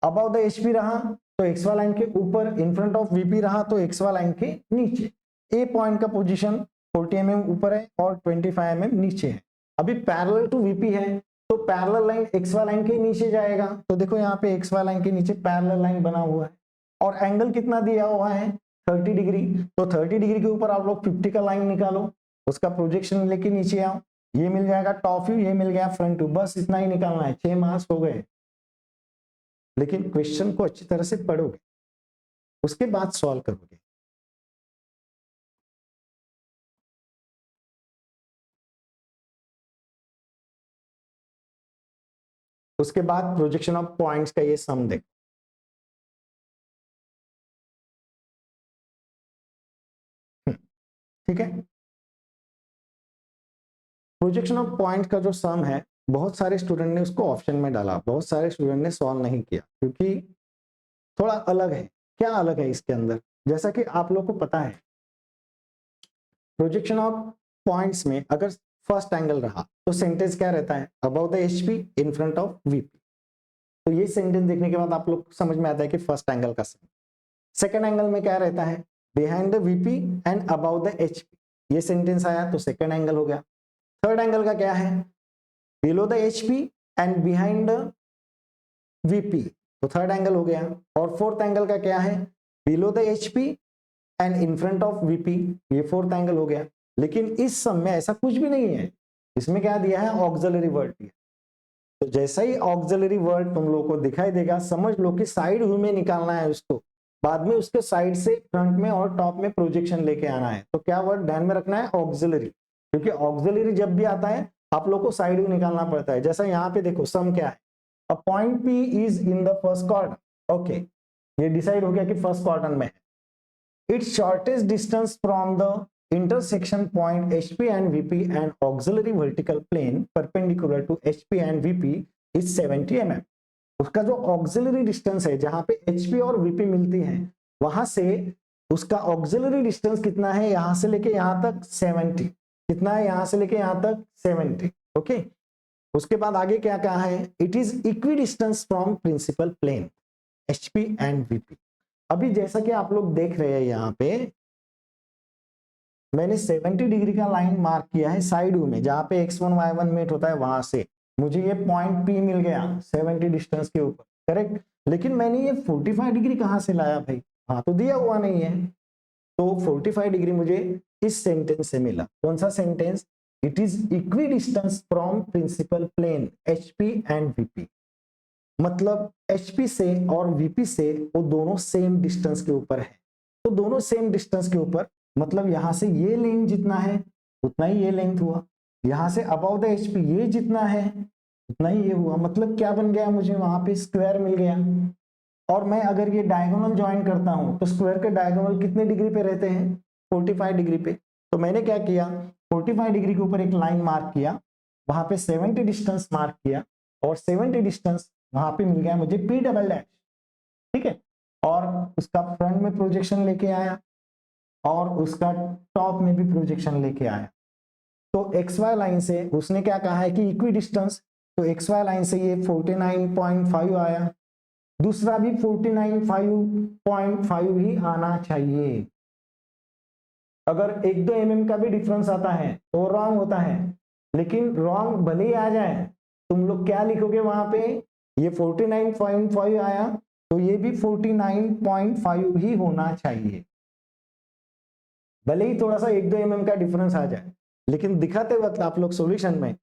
अबाउ द एचपी रहा तो x Y line के ऊपर, in front of VP रहा तो एक्स वाई लाइन के नीचे। ए पॉइंट का पोजीशन 40 mm ऊपर है और 25 mm नीचे है। अभी पैरेलल टू वीपी है तो parallel line X Y line के नीचे जाएगा, तो देखो यहाँ पे एक्स वाई लाइन के नीचे पैरेलल लाइन बना हुआ है, और एंगल कितना दिया हुआ है 30 डिग्री। तो 30 डिग्री के ऊपर आप लोग 50 का लाइन निकालो, उसका प्रोजेक्शन लेके नीचे आओ, ये मिल जाएगा टॉप व्यू, ये मिल गया फ्रंट व्यू। बस इतना ही निकालना है, 6 मार्क्स हो गए। लेकिन क्वेश्चन को अच्छी तरह से पढ़ोगे, उसके बाद सॉल्व करोगे। उसके बाद प्रोजेक्शन ऑफ पॉइंट्स का ये सम देखो। ठीक है, प्रोजेक्शन ऑफ पॉइंट का जो सम है, बहुत सारे स्टूडेंट ने उसको ऑप्शन में डाला, बहुत सारे स्टूडेंट ने सॉल्व नहीं किया, क्योंकि थोड़ा अलग है। क्या अलग है इसके अंदर, जैसा कि आप लोग को पता है प्रोजेक्शन ऑफ पॉइंट्स में अगर फर्स्ट एंगल रहा तो सेंटेंस क्या रहता है, about the HP in front of VP. तो ये सेंटेंस देखने के बाद आप लोग को समझ में आता है कि फर्स्ट एंगल का सम। सेकंड एंगल में क्या रहता है, behind the VP and about the HP. ये सेंटेंस आया तो सेकंड एंगल हो गया। थर्ड एंगल का क्या है, below the HP and behind the VP, तो थर्ड एंगल हो गया। और फोर्थ एंगल का क्या है, below the HP and in front of VP, ये फोर्थ एंगल हो गया। लेकिन इस सम में ऐसा कुछ भी नहीं है, इसमें क्या दिया है, ऑक्सिलरी वर्ड दिया। तो जैसा ही ऑक्सिलरी वर्ड तुम लोगों को दिखाई देगा, समझ लो कि साइड व्यू में निकालना है उसको, बाद में उसके साइड से फ्रंट में और टॉप में प्रोजेक्शन लेके आना है। तो क्या वर्ड ध्यान में रखना है, ऑक्सिलरी, क्योंकि ऑक्सिलरी जब भी आता है आप लोग को साइड व्यू निकालना पड़ता है। जैसा यहाँ पे देखो सम क्या है, a point P is in the first quadrant. Okay, ये डिसाइड हो गया कि फर्स्ट क्वाड्रेंट में है। Its shortest distance from the intersection point HP and VP and auxiliary vertical plane perpendicular to HP and VP is 70 mm. उसका जो auxiliary distance है, जहां पे HP और VP मिलती हैं, वहां से उसका auxiliary distance कितना है, यहां से लेके यहां तक 70। कितना है, यहां से लेके यहां तक 70। ओके, उसके बाद आगे क्या कहा है, it is equidistance from principal plane HP and VP। अभी जैसा कि आप लोग देख रहे हैं, यहाँ पे मैंने 70 डिग्री का लाइन मार्क किया है साइड व्यू में, जहां पे x1 y1 मीट होता है, वहां से मुझे ये पॉइंट P मिल गया 70 डिस्टेंस के ऊपर, करेक्ट। लेकिन मैंने ये 45 डिग्री कहां से लाया भाई, हाँ तो दिया हुआ नहीं है। तो 45 डिग्री मुझे इस सेंटेंस से मिला। कौन सा sentence, it is equidistance from principal plane HP and VP। मतलब HP से और VP से वो दोनों सेम डिस्टेंस के ऊपर है। तो दोनों सेम डिस्टेंस के ऊपर मतलब यहां से ये लेंथ जितना है उतना ही ये लेंथ हुआ, यहां से अबव द HP ये जितना है उतना ही ये हुआ। मतलब क्या बन गया, मुझे वहां पे स्क्वायर मिल गया। और मैं अगर ये डायगोनल ज्वाइन करता हूं तो स्क्वायर के डायगोनल कितने डिग्री पे रहते हैं, 45 डिग्री पे। तो मैंने क्या किया, 45 डिग्री के ऊपर एक लाइन मार्क किया, वहां पे 70 डिस्टेंस मार्क किया और 70 डिस्टेंस वहां पे मिल गया मुझे P डबल डैश, ठीक है। और उसका फ्रंट में प्रोजेक्शन लेके आया और उसका टॉप में भी प्रोजेक्शन लेके आया। तो एक्स वाई लाइन से उसने क्या कहा है कि इक्वी डिस्टेंस, तो एक्स वाई लाइन से ये 49.5 आया, दूसरा भी 49.5 ही आना चाहिए। अगर 1-2 mm का भी डिफरेंस आता है तो रॉन्ग होता है, लेकिन रॉन्ग भले ही आ जाए तुम लोग क्या लिखोगे वहां पे, ये 49.5 आया तो ये भी 49.5 ही होना चाहिए। भले ही थोड़ा सा 1-2 mm का डिफरेंस आ जाए, लेकिन दिखाते वक्त आप लोग सॉल्यूशन में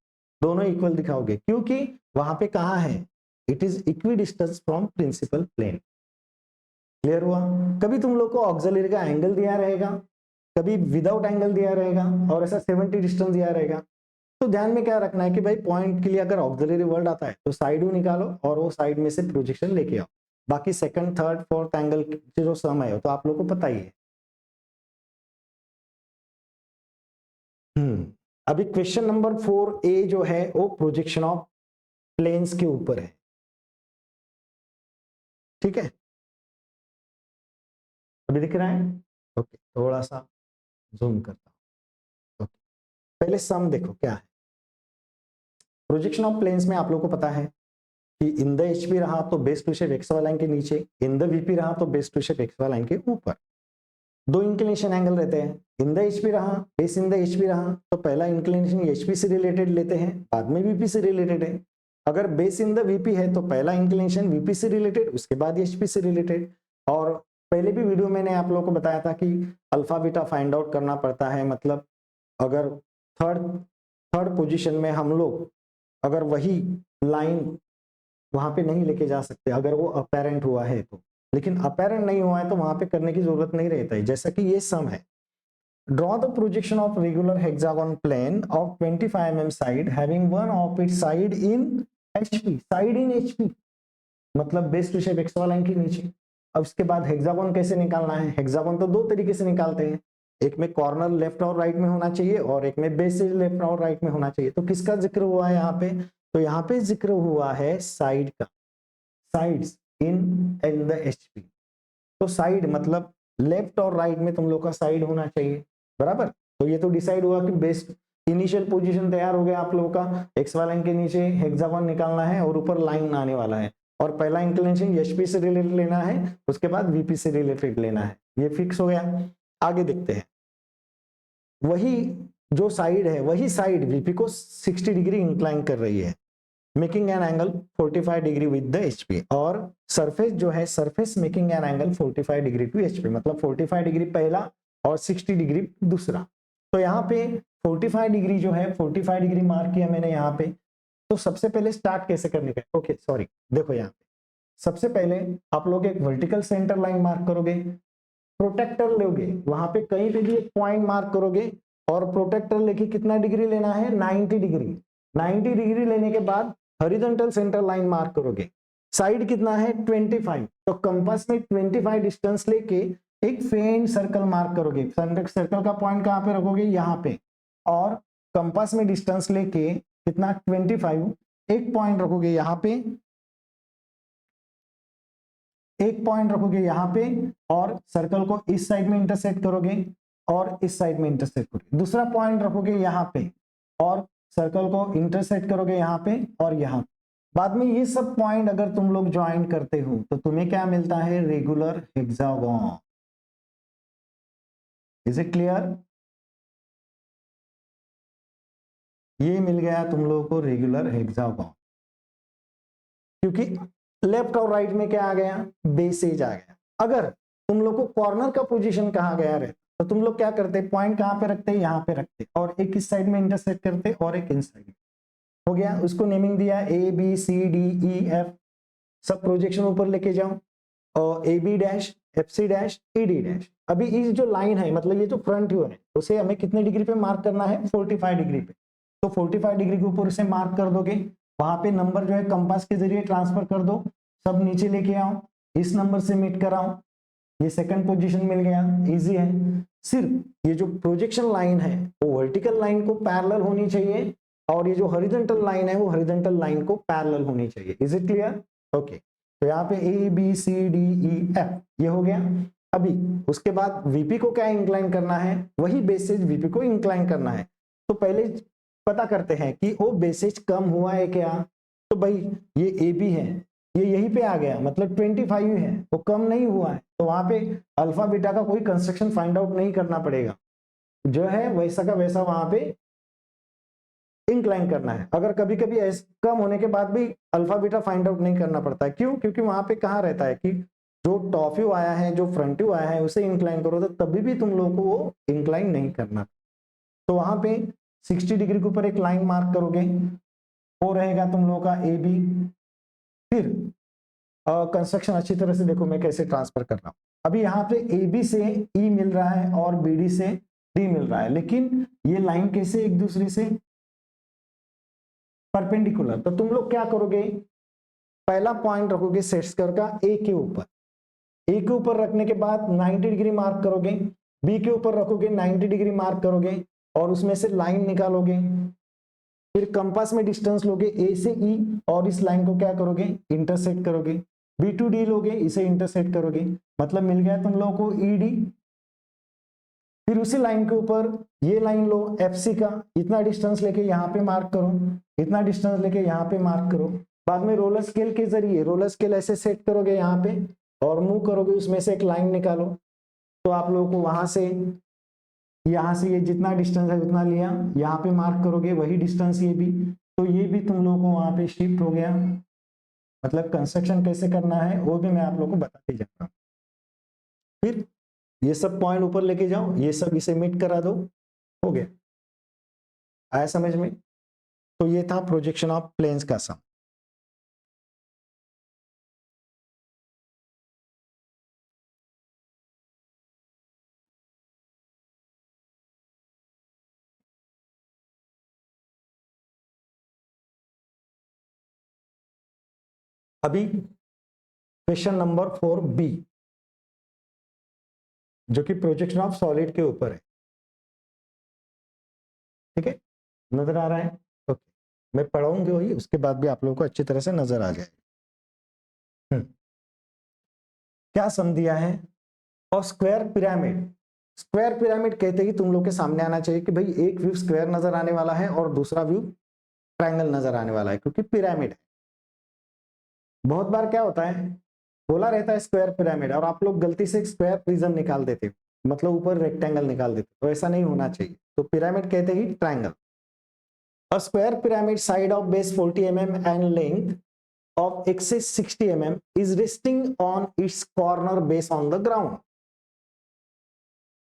दोनों इक्वल दिखाओगे, क्योंकि वहां पे कहा है it is equidistance from principal plane. Clear हुआ। कभी तुम लोग को ऑक्सिलरी का एंगल दिया रहेगा, कभी विदाउट एंगल दिया रहेगा और ऐसा 70 डिस्टेंस दिया रहेगा। तो ध्यान में क्या रखना है कि भाई पॉइंट के लिए अगर ऑक्सिलरी वर्ड आता है तो साइड में निकालो और वो साइड में से प्रोजेक्शन लेके आओ। बाकी सेकंड थर्ड फोर्थ एंगल जो सम है तो आप लोग को पता ही है। अभी क्वेश्चन नंबर 4A जो है वो प्रोजेक्शन ऑफ प्लेन्स के ऊपर है, ठीक है। अभी दिख रहा है, ओके। थोड़ा सा जूम करता हूं। ओके, पहले सम देखो क्या है। प्रोजेक्शन ऑफ प्लेन्स में आप लोगों को पता है कि इन द HP रहा तो base to shape X Y line के नीचे, इन द VP रहा तो base to shape X Y line के ऊपर। दो इंक्लिनेशन एंगल रहते हैं, इन द HP रहा, बेस इन द HP रहा तो पहला इंक्लिनेशन HP से रिलेटेड लेते हैं, बाद में VP से रिलेटेड है। अगर बेस इन द VP है तो पहला इंक्लिनेशन VP से रिलेटेड, उसके बाद HP से रिलेटेड। और पहले भी वीडियो मैंने आप लोगों को बताया था कि अल्फा बीटा फाइंड आउट करना पड़ता है। मतलब अगर थर्ड थर्ड पोजीशन में हम लोग अगर वही लाइन वहां पे नहीं लेके जा सकते अगर वो अपेरेंट हुआ है तो, लेकिन अपेरेंट नहीं हुआ है तो वहां पे करने की जरूरत नहीं रहता है। जैसा कि ये सम है, draw the projection of regular hexagon plane of 25 mm side having one of its side in HP, side in HP मतलब base to shape X Y line के नीचे। अब उसके बाद हेक्सागोन कैसे निकालना है, हेक्सागोन तो दो तरीके से निकालते हैं, एक में कॉर्नर लेफ्ट और राइट में होना चाहिए और एक में बेस लेफ्ट और राइट में होना चाहिए। तो किसका जिक्र हुआ है यहाँ पे, तो यहाँ पे जिक्र हुआ है साइड का, साइड्स इन द HP। तो साइड मतलब लेफ्ट और राइट में तुम लोग का साइड होना चाहिए, बराबर। तो ये तो डिसाइड हुआ कि बेस्ट इनिशियल पोजीशन तैयार हो गया आप लोगों का, एक्स वाई लाइन के नीचे हेक्सागोन निकालना है और ऊपर लाइन आने वाला है और पहला इंक्लिनेशन HP से रिलेटेड लेना है, उसके बाद VP से रिलेटेड लेना है। ये फिक्स हो गया। आगे देखते हैं, वही जो साइड है वही साइड VP को 60 डिग्री इंक्लाइन कर रही है, making an angle 45 degree with the HP। और सरफेस जो है surface making an angle 45 degree to HP, मतलब 45 डिग्री पहला और 60 डिग्री दूसरा। तो यहाँ पे 45 डिग्री जो है 45 डिग्री मार्क किया मैंने यहाँ पे। तो सबसे पहले स्टार्ट कैसे करने का, ओके सॉरी, देखो यहाँ पे सबसे पहले आप लोग एक वर्टिकल सेंटर लाइन मार्क करोगे, प्रोटेक्टर लोगे, वहां पे कहीं पे भी एक पॉइंट मार्क करोगे और प्रोटेक्टर लेके कितना डिग्री लेना है, 90 डिग्री। 90 डिग्री लेने के बाद हॉरिजॉन्टल सेंटर लाइन मार्क करोगे, साइड कितना है 25, तो कंपास में 25 डिस्टेंस लेके एक फेंट सर्कल मार्क करोगे। सर्कल का पॉइंट कहां पे रखोगे, यहाँ पे, और कंपास में डिस्टेंस लेके कितना 25, एक पॉइंट रखोगे यहाँ पे, एक पॉइंट रखोगे यहाँ पे और सर्कल को इस साइड में इंटरसेक्ट करोगे और इस साइड में इंटरसेक्ट करोगे। दूसरा पॉइंट रखोगे यहाँ पे और सर्कल को इंटरसेक्ट करोगे यहाँ पे और यहाँ। बाद में ये सब पॉइंट अगर तुम लोग ज्वाइन करते हो तो तुम्हें क्या मिलता है, regular hexagon. Is it clear? ये मिल गया तुम लोगों को रेगुलर हेक्सागोन, क्योंकि लेफ्ट और राइट में क्या आ गया, बेसेज आ गया। अगर तुम लोग को कॉर्नर का पोजीशन कहा गया रहे तो तुम लोग क्या करते, पॉइंट कहां पे रखते, यहाँ पे रखते और एक इस साइड में इंटरसेक्ट करते और एक इन साइड। हो गया, उसको नेमिंग दिया A B C D E F। सब प्रोजेक्शन ऊपर लेके जाओ और A B dash, F C dash, E D dash. अभी इस जो लाइन है, मतलब ये जो फ्रंट व्यू है, उसे हमें कितने डिग्री पे मार्क करना है? 45 डिग्री पे। तो 45 डिग्री के ऊपर उसे मार्क कर दोगे, वहां पे नंबर जो है कंपास के जरिए ट्रांसफर कर दो, सब नीचे लेके आओ, इस नंबर से मीट कराओ, ये सेकंड पोजीशन मिल गया, इजी है। सिर्फ ये जो प्रोजेक्शन लाइन है वो वर्टिकल लाइन को पैरेलल होनी चाहिए, और ये जो हॉरिजॉन्टल लाइन है वो हॉरिजॉन्टल लाइन को पैरेलल होनी चाहिए। Is it clear? ओके, तो यहाँ पे A B C D E F ये हो गया। अभी उसके बाद वीपी को क्या इंक्लाइन करना है? वही बेसिस वीपी को इंक्लाइन करना है। तो पहले पता करते हैं कि वो बेसिस कम हुआ है क्या। तो भाई ये ए बी है, ये यहीं पे आ गया, मतलब 25 है, वो कम नहीं हुआ है, तो वहां पे अल्फा बीटा का कोई कंस्ट्रक्शन फाइंड आउट नहीं करना पड़ेगा, जो है वैसा का वैसा वहां पे इंक्लाइन करना है। अगर कभी कभी कम होने के बाद भी अल्फा बीटा फाइंड आउट नहीं करना पड़ता है, क्यों? क्योंकि वहां पे कहाँ रहता है कि जो टॉप व्यू आया है, जो फ्रंट व्यू आया है, उसे इंक्लाइन करो, तो तभी भी तुम लोगों को वो इंक्लाइन नहीं करना। तो वहां पे 60 डिग्री के ऊपर एक लाइन मार्क करोगे, वो रहेगा तुम लोगों का ए बी। फिर कंस्ट्रक्शन अच्छी तरह से देखो मैं कैसे ट्रांसफर कर रहा हूं। अभी यहाँ पे ए बी से ई मिल रहा है और बी डी से डी मिल रहा है, लेकिन ये लाइन कैसे एक दूसरे से परपेंडिकुलर। तो तुम लोग क्या करोगे? पहला पॉइंट रखोगे सेट स्क्वायर का ए के ऊपर, ए के ऊपर रखने के बाद 90 डिग्री मार्क करोगे, बी के ऊपर रखोगे 90 डिग्री मार्क करोगे, और उसमें से लाइन निकालोगे। फिर कंपास में डिस्टेंस लोगे ए से ई, और इस लाइन को क्या करोगे? इंटरसेक्ट करोगे। बी टू डी लोगे, इसे इंटरसेक्ट करोगे, मतलब मिल गया तुम लोगों को ई डी। फिर उसी लाइन के ऊपर ये लाइन लो एफ सी का, इतना डिस्टेंस लेके यहाँ पे मार्क करो, इतना डिस्टेंस लेके यहाँ पे मार्क करो। बाद में रोलर स्केल के जरिए रोलर स्केल ऐसे सेट करोगे यहाँ पे, और मूव करोगे, उसमें से एक लाइन निकालो। तो आप लोगों को वहां से यहाँ से ये जितना डिस्टेंस है उतना लिया, यहाँ पे मार्क करोगे, वही डिस्टेंस ये भी, तो ये भी तुम लोगों को वहां पे शिफ्ट हो गया। मतलब कंस्ट्रक्शन कैसे करना है वो भी मैं आप लोगों को बताते जा रहा हूँ। फिर ये सब पॉइंट ऊपर लेके जाओ, ये सब इसे मीट करा दो, हो गया। आया समझ में? तो ये था प्रोजेक्शन ऑफ प्लेन्स का सम। अभी क्वेश्चन नंबर 4B, जो कि प्रोजेक्शन ऑफ सॉलिड के ऊपर है। ठीक है, नजर आ रहा है? ओके, मैं पढ़ाऊंगी वही, उसके बाद भी आप लोगों को अच्छी तरह से नजर आ जाए। क्या सम दिया है? और स्क्वायर पिरामिड। स्क्वायर पिरामिड कहते ही तुम लोग के सामने आना चाहिए कि भाई एक व्यू स्क्वायर नजर आने वाला है और दूसरा व्यू ट्रायंगल नजर आने वाला है, क्योंकि पिरामिड है। बहुत बार क्या होता है, बोला रहता है स्क्वायर पिरामिड, और आप लोग गलती से स्क्वायर प्रिज्म निकाल देते हो, मतलब ऊपर रेक्टेंगल निकाल देते हो, तो ऐसा नहीं होना चाहिए। तो पिरामिड कहते ही triangle. A square pyramid side of base 40 mm and length of axis 60 mm is resting on its corner base on the ground.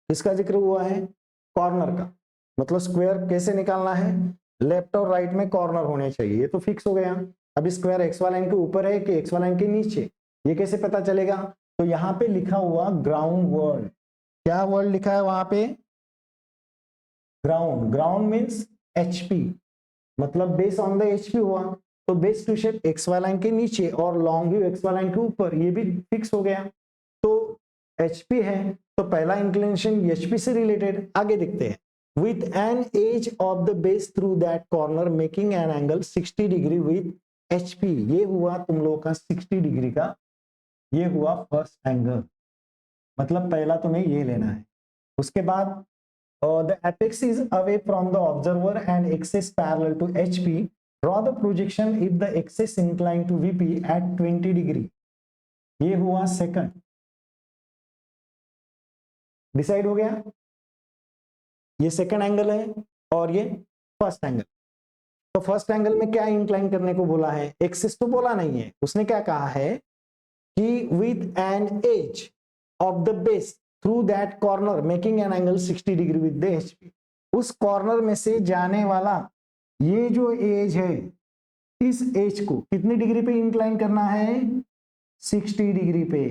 इसका जिक्र हुआ है कॉर्नर का, मतलब स्क्वायर कैसे निकालना है? लेफ्ट और राइट में कॉर्नर होने चाहिए, ये तो फिक्स हो गया। अब स्क्वायर एक्स वाई लाइन के ऊपर है कि एक्स वाई लाइन के नीचे, ये कैसे पता चलेगा? तो यहाँ पे लिखा हुआ ग्राउंड वर्ड, क्या वर्ड लिखा है वहां पे? ग्राउंड। ग्राउंड मीन्स एचपी, मतलब बेस ऑन द एचपी हुआ, तो base to shape X Y line के नीचे और long view X Y line के ऊपर, ये भी फिक्स हो गया। तो एचपी है, तो पहला इंक्लिनेशन एचपी से रिलेटेड। आगे देखते हैं, with an edge of the base through that corner making an angle 60 degree with HP। ये हुआ तुम लोगों का 60 डिग्री का, ये हुआ फर्स्ट एंगल, मतलब पहला तुम्हें ये लेना है। उसके बाद the apex is away from the observer and axis parallel to HP. Draw the projection if the axis inclined to VP at 20 degree. ये हुआ सेकंड, डिसाइड हो गया। ये सेकंड एंगल है और ये फर्स्ट एंगल। तो फर्स्ट एंगल में क्या इंक्लाइन करने को बोला है? एक्सिस तो बोला नहीं है, उसने क्या कहा है कि with an edge of the base through that corner making an angle 60 degree with the HP. उस कॉर्नर में से जाने वाला ये जो एज है, इस एज को कितनी डिग्री पे इंक्लाइन करना है? 60 डिग्री पे।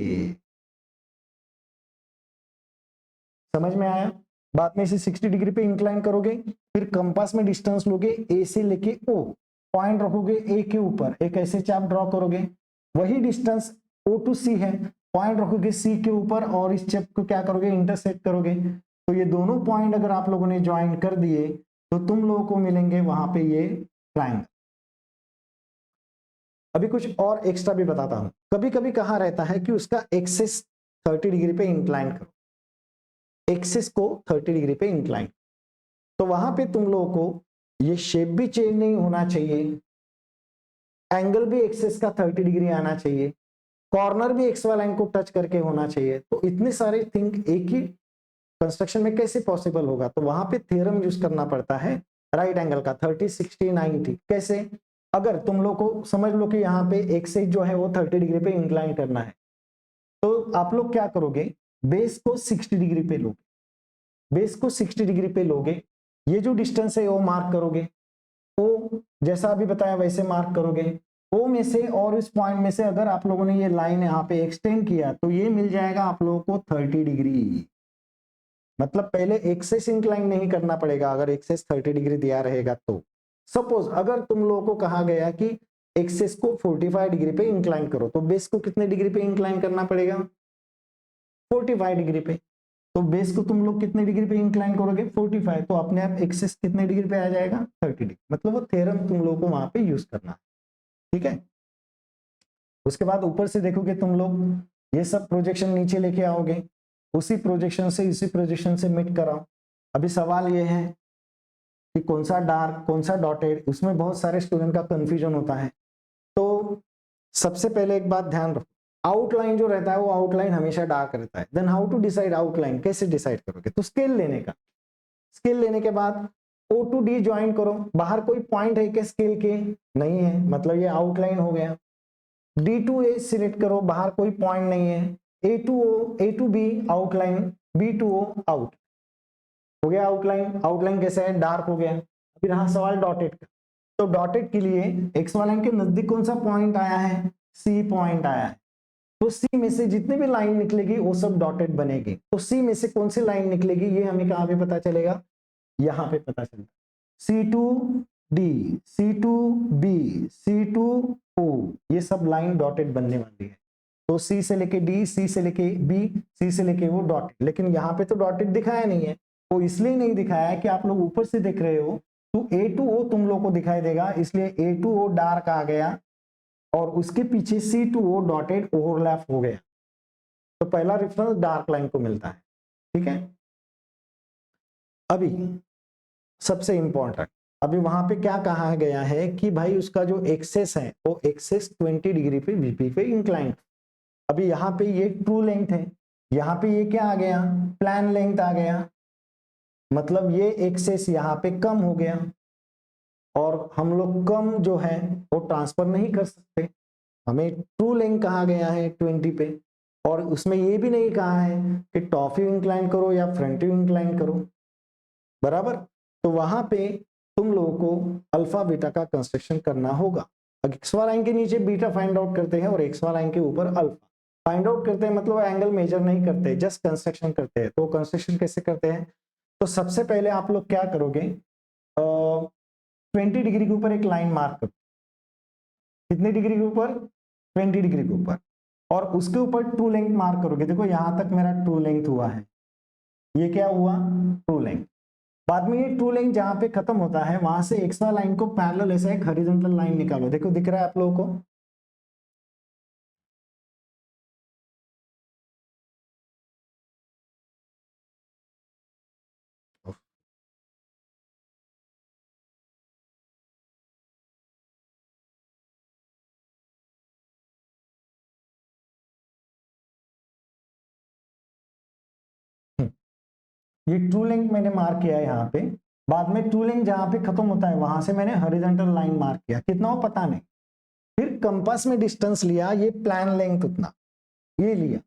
समझ में आया? बाद में इसे 60 डिग्री पे इंक्लाइन करोगे, फिर कंपास में डिस्टेंस लोगे, ए से लेके ओ, पॉइंट रखोगे ए के ऊपर, एक ऐसे चाप ड्रॉ करोगे, वही डिस्टेंस ओ टू सी है, पॉइंट रखोगे सी के ऊपर और इस चाप को क्या करोगे? इंटरसेक्ट करोगे। तो ये दोनों पॉइंट अगर आप लोगों ने ज्वाइन कर दिए तो तुम लोगों को मिलेंगे वहां पे ये ट्रायंगल। अभी कुछ और एक्स्ट्रा भी बताता हूं। कभी कभी कहा रहता है कि उसका एक्सिस 30 डिग्री पे इंक्लाइन करो, एक्सिस को 30 डिग्री पे इंक्लाइन, तो वहां पे तुम लोगों को ये शेप भी चेंज नहीं होना चाहिए, एंगल भी एक्सिस का 30 डिग्री आना चाहिए, कॉर्नर भी एक्स वाई लाइन को टच करके होना चाहिए। तो इतने सारे थिंग एक ही कंस्ट्रक्शन में कैसे पॉसिबल होगा? तो वहां पे थ्योरम यूज करना पड़ता है राइट एंगल का, 30 60 90। कैसे? अगर तुम लोग को समझ लो कि यहाँ पे एक्सिस जो है वो 30 डिग्री पे इंक्लाइन करना है, तो आप लोग क्या करोगे? बेस को 60 डिग्री पे लोगे, बेस को 60 डिग्री पे लोगे, ये जो डिस्टेंस है वो मार्क करोगे, ओ जैसा अभी बताया वैसे मार्क करोगे, ओ में से और इस पॉइंट में से अगर आप लोगों ने ये लाइन यहाँ पे एक्सटेंड किया तो ये मिल जाएगा आप लोगों को 30 डिग्री। मतलब पहले एक्सेस इंक्लाइन नहीं करना पड़ेगा अगर एक्सेस 30 डिग्री दिया रहेगा तो। सपोज अगर तुम लोगों को कहा गया कि एक्सेस को 45 डिग्री पे इंक्लाइन करो, तो बेस को कितने डिग्री पे इंक्लाइन करना पड़ेगा? 45 डिग्री पे। तो बेस को तुम लोग कितने डिग्री पे इंक्लाइन करोगे? 45। तो अपने आप एक्सेस कितने डिग्री पे आ जाएगा? 30 डिग्री। मतलब वो थ्योरम तुम लोगों को वहां पे यूज करना है, ठीक है। उसके बाद ऊपर से देखोगे तुम लोग, ये सब प्रोजेक्शन नीचे लेके आओगे, उसी प्रोजेक्शन से इसी प्रोजेक्शन से मिट कराओ। अभी सवाल ये है कि कौन सा डार्क कौन सा डॉटेड, उसमें बहुत सारे स्टूडेंट का कंफ्यूजन होता है। तो सबसे पहले एक बात ध्यान रखो, आउटलाइन जो रहता है वो आउटलाइन हमेशा डार्क रहता है। Then how to decide outline, कैसे डिसाइड करोगे? तो स्केल लेने का, स्केल लेने के बाद O टू D ज्वाइन करो, बाहर कोई पॉइंट है क्या स्केल के? नहीं है, मतलब ये आउटलाइन हो गया। D टू A सिलेक्ट करो, बाहर कोई पॉइंट नहीं है, A to O A to B outline, B to O out, हो गया आउटलाइन। आउटलाइन कैसे है? डार्क हो गया। अभी रहा सवाल डॉटेड का, तो डॉटेड के लिए एक्स वाई लाइन के नजदीक कौन सा पॉइंट आया है? सी पॉइंट आया है। तो सी में से जितनी भी लाइन निकलेगी वो सब डॉटेड बनेगी। तो सी में से कौन सी लाइन निकलेगी ये हमें कहाँ पे पता चलेगा? यहाँ पे पता चलता है। C to D, C to B, C to O, ये सब लाइन डॉटेड बनने वाली है। तो सी से लेके डी, सी से लेके बी, सी से लेके वो डॉटेड। लेकिन यहाँ पे तो डॉटेड दिखाया नहीं है, वो इसलिए नहीं दिखाया है कि आप लोग ऊपर से देख रहे हो तो ए टू ओ तुम लोग को दिखाई देगा, इसलिए ए टू ओ डार्क आ गया और उसके पीछे सी टू ओ डॉटेड ओवरलैप हो गया। तो पहला रेफरेंस डार्क लाइन को मिलता है, ठीक है। अभी सबसे इंपॉर्टेंट, अभी वहां पे क्या कहा गया है कि भाई उसका जो एक्सेस है वो एक्सेस 20 डिग्री पे वीपी पे इंक्लाइन। अभी यहाँ पे ये ट्रू लेंथ है, यहाँ पे ये क्या आ गया? प्लान लेंथ आ गया। मतलब ये एक्सेस यहाँ पे कम हो गया और हम लोग कम जो है वो ट्रांसफर नहीं कर सकते, हमें ट्रू लेंथ कहा गया है 20 पे। और उसमें ये भी नहीं कहा है कि टॉप व्यू इंक्लाइन करो या फ्रंट व्यू इंक्लाइन करो, बराबर। तो वहां पे तुम लोगों को अल्फा बीटा का कंस्ट्रक्शन करना होगा। एक्स वाई लाइन के नीचे बीटा फाइंड आउट करते हैं और एक्स वाई लाइन के ऊपर अल्फा फाइंड आउट करते हैं, मतलब एंगल मेजर नहीं करते, जस्ट कंस्ट्रक्शन करते हैं। तो कंस्ट्रक्शन कैसे करते हैं? तो सबसे पहले आप लोग क्या करोगे? 20 डिग्री के ऊपर एक लाइन मार्क करो। कितने डिग्री के ऊपर? 20 डिग्री के ऊपर। और उसके ऊपर ट्रू लेंथ मार्क करोगे। देखो यहां तक मेरा ट्रू लेंथ हुआ है, ये क्या हुआ? True length. बाद में ये ट्रू लेंथ जहां पे खत्म होता है वहां से एक्स वाई लाइन को पैरेलल ऐसा एक हॉरिजॉन्टल लाइन निकालो। देखो दिख रहा है आप लोगों को? ये ट्रू लेंथ मैंने मार्क किया है यहाँ पे। बाद में ट्रू लेंथ जहां पे खत्म होता है वहां से मैंने हॉरिजॉन्टल लाइन मार्क किया, कितना हो पता नहीं। फिर कंपास में डिस्टेंस लिया, ये प्लान लेंथ उतना ये लिया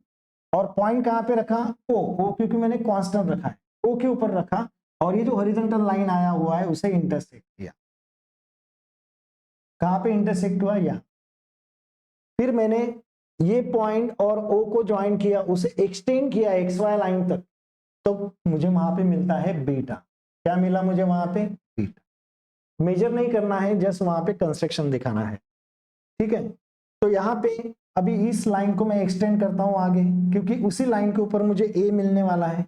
और पॉइंट कहां पे रखा? ओ क्योंकि मैंने कांस्टेंट रखा है, ओ के ऊपर रखा और ये जो हॉरिजॉन्टल लाइन आया हुआ है उसे इंटरसेक्ट किया। कहाँ पे इंटरसेक्ट हुआ, यहाँ। फिर मैंने ये पॉइंट और ओ को ज्वाइन किया, उसे एक्सटेंड किया एक्स वाई लाइन तक, तो मुझे वहां पे मिलता है बीटा। क्या मिला मुझे वहां पे, बीटा। मेजर नहीं करना है, जस्ट वहां पे कंस्ट्रक्शन दिखाना है, ठीक है। तो यहाँ पे अभी इस लाइन को मैं एक्सटेंड करता हूं आगे, क्योंकि उसी लाइन के ऊपर मुझे ए मिलने वाला है।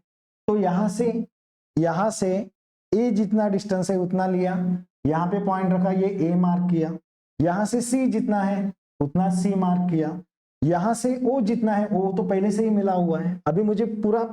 तो यहां से ए जितना डिस्टेंस है उतना लिया, यहाँ पे पॉइंट रखा, ये ए मार्क किया। यहां से सी जितना है उतना सी मार्क किया। यहां से ओ जितना है, ओ तो पहले से ही मिला हुआ है, अभी मुझे पूरा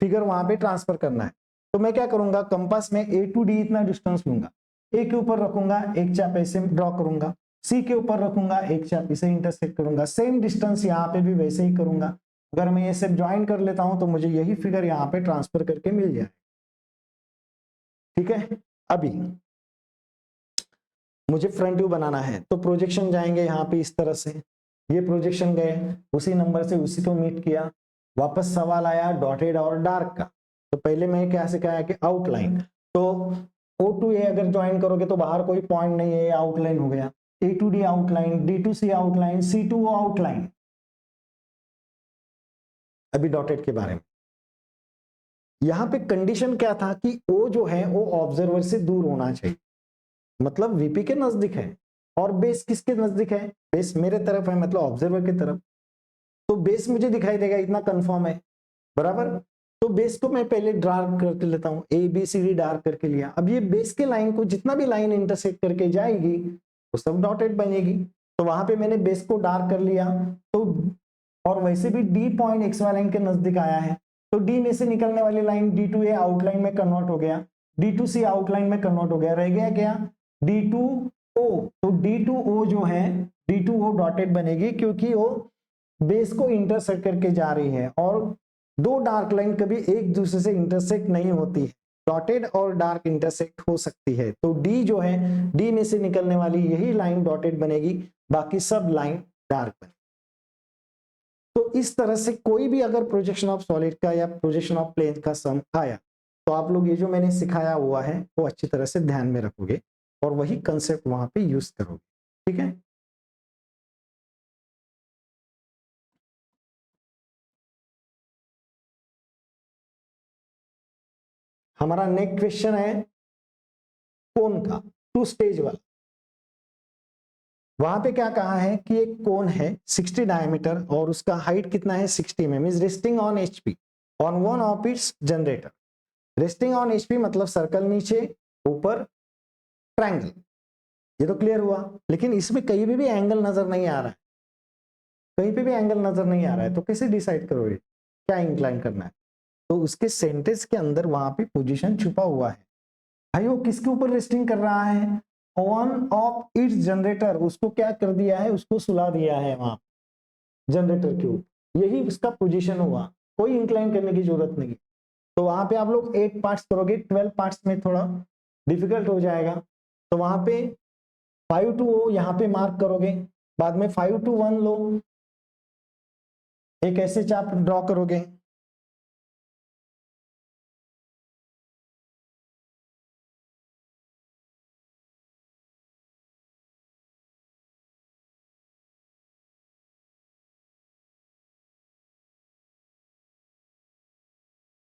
फिगर वहां पे ट्रांसफर करना है। तो मैं क्या करूंगा, कंपास में ए टू डी इतना डिस्टेंस लूंगा, ए के ऊपर रखूंगा, एक चाप ऐसे ड्रॉ करूंगा, सी के ऊपर रखूंगा, एक चाप इसे इंटरसेक्ट करूंगा, सेम डिस्टेंस यहाँ पे भी वैसे ही करूंगा। अगर मैं ये सब ज्वाइन कर लेता हूं तो मुझे यही फिगर यहाँ पे ट्रांसफर करके मिल जाए, ठीक है। अभी मुझे फ्रंट व्यू बनाना है, तो प्रोजेक्शन जाएंगे यहाँ पे इस तरह से, ये प्रोजेक्शन गए, उसी नंबर से उसी को मीट किया। वापस सवाल आया डॉटेड और डार्क का। तो पहले मैं क्या सिखाया कि आउटलाइन, तो ओ टू ए अगर ज्वाइन करोगे तो बाहर कोई पॉइंट नहीं है, आउटलाइन हो गया। A to D outline, D to C outline, C to O outline. अभी डॉटेड के बारे में, यहां पे कंडीशन क्या था कि ओ जो है वो ऑब्जर्वर से दूर होना चाहिए, मतलब वीपी के नजदीक है। और बेस किसके नजदीक है, बेस मेरे तरफ है, मतलब ऑब्जर्वर की तरफ। तो बेस मुझे दिखाई देगा, इतना कंफर्म है, बराबर। तो बेस को मैं पहले डार्क करके लेता हूं, A B C D dark करके लिया। अब ये बेस के लाइन को जितना भी लाइन इंटरसेक्ट करके जाएगी वो सब डॉटेड बनेगी। तो वहां पे मैंने बेस को डार्क कर लिया। तो और वैसे भी D point X Y line के नजदीक आया है, तो डी में से निकलने वाली line D to A outline में कन्वर्ट हो गया, डी टू सी आउटलाइन में कन्वर्ट हो गया, रह गया क्या, डी टू ओ। तो डी टू ओ जो है, डी टू ओ डॉटेड बनेगी, क्योंकि वो बेस को इंटरसेक्ट करके जा रही है, और दो डार्क लाइन कभी एक दूसरे से इंटरसेक्ट नहीं होती है, डॉटेड और डार्क इंटरसेक्ट हो सकती है। तो डी जो है, डी में से निकलने वाली यही लाइन डॉटेड बनेगी, बाकी सब लाइन डार्क बनेगी। तो इस तरह से कोई भी अगर प्रोजेक्शन ऑफ सॉलिड का या प्रोजेक्शन ऑफ प्लेन का सम आया, तो आप लोग ये जो मैंने सिखाया हुआ है वो अच्छी तरह से ध्यान में रखोगे और वही कंसेप्ट वहां पे यूज करोगे, ठीक है। हमारा नेक्स्ट क्वेश्चन है कोन का, टू स्टेज वाला। वहां पे क्या कहा है कि एक कोन है 60 डायमीटर और उसका हाइट कितना है 60 mm, is resting on HP on one of it's generator. Resting on HP मतलब सर्कल नीचे, ऊपर ट्रायंगल। ये तो क्लियर हुआ, लेकिन इसमें कहीं भी एंगल नजर नहीं आ रहा है, कहीं पे भी एंगल नजर नहीं आ रहा है, तो कैसे डिसाइड करोगे क्या इंक्लाइन करना है। तो उसके सेंटेंस के अंदर वहां पे पोजीशन छुपा हुआ है। भाई वो किसके ऊपर रेस्टिंग कर रहा है, वन ऑफ इट्स जनरेटर, उसको क्या कर दिया है, उसको सुला दिया है वहां जनरेटर के ऊपर, यही उसका पोजीशन हुआ, कोई इंक्लाइन करने की जरूरत नहीं। तो वहां पे आप लोग 8 पार्ट्स करोगे, 12 पार्ट्स में थोड़ा डिफिकल्ट हो जाएगा। तो वहां पे 5 to O यहाँ पे मार्क करोगे, बाद में 5 to 1 लो, एक ऐसे चाप ड्रॉ करोगे,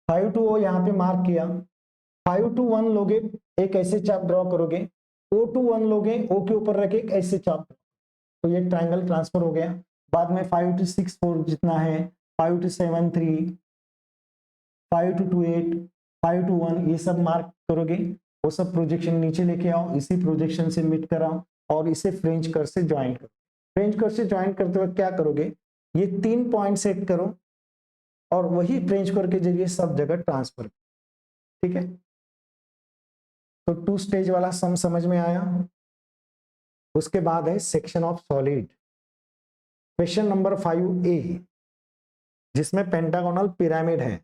फाइव टू ओ यहाँ पे मार्क किया, 5 to 1 लोगे, एक ऐसे चाप ड्रॉ करोगे, O to 1 लोगे, O के ऊपर रखे एक ऐसे चाप, तो ये ट्रायंगल ट्रांसफर हो गया। बाद में 5 to 6 4 जितना है, 5 to 7 3, 5 to 2 8, 5 to 1, ये सब मार्क करोगे। वो सब प्रोजेक्शन नीचे लेके आओ, इसी प्रोजेक्शन से मिट कराओ और इसे फ्रेंच कर्व से ज्वाइन करो। फ्रेंच कर्व से ज्वाइन करते वक्त क्या करोगे, ये 3 पॉइंट सेट करो और वही फ्रेंच कर्व के जरिए सब जगह ट्रांसफर, ठीक है। तो टू स्टेज वाला सम समझ में आया। उसके बाद है section of solid, question number 5A, जिसमें पेंटागोनल पिरामिड है।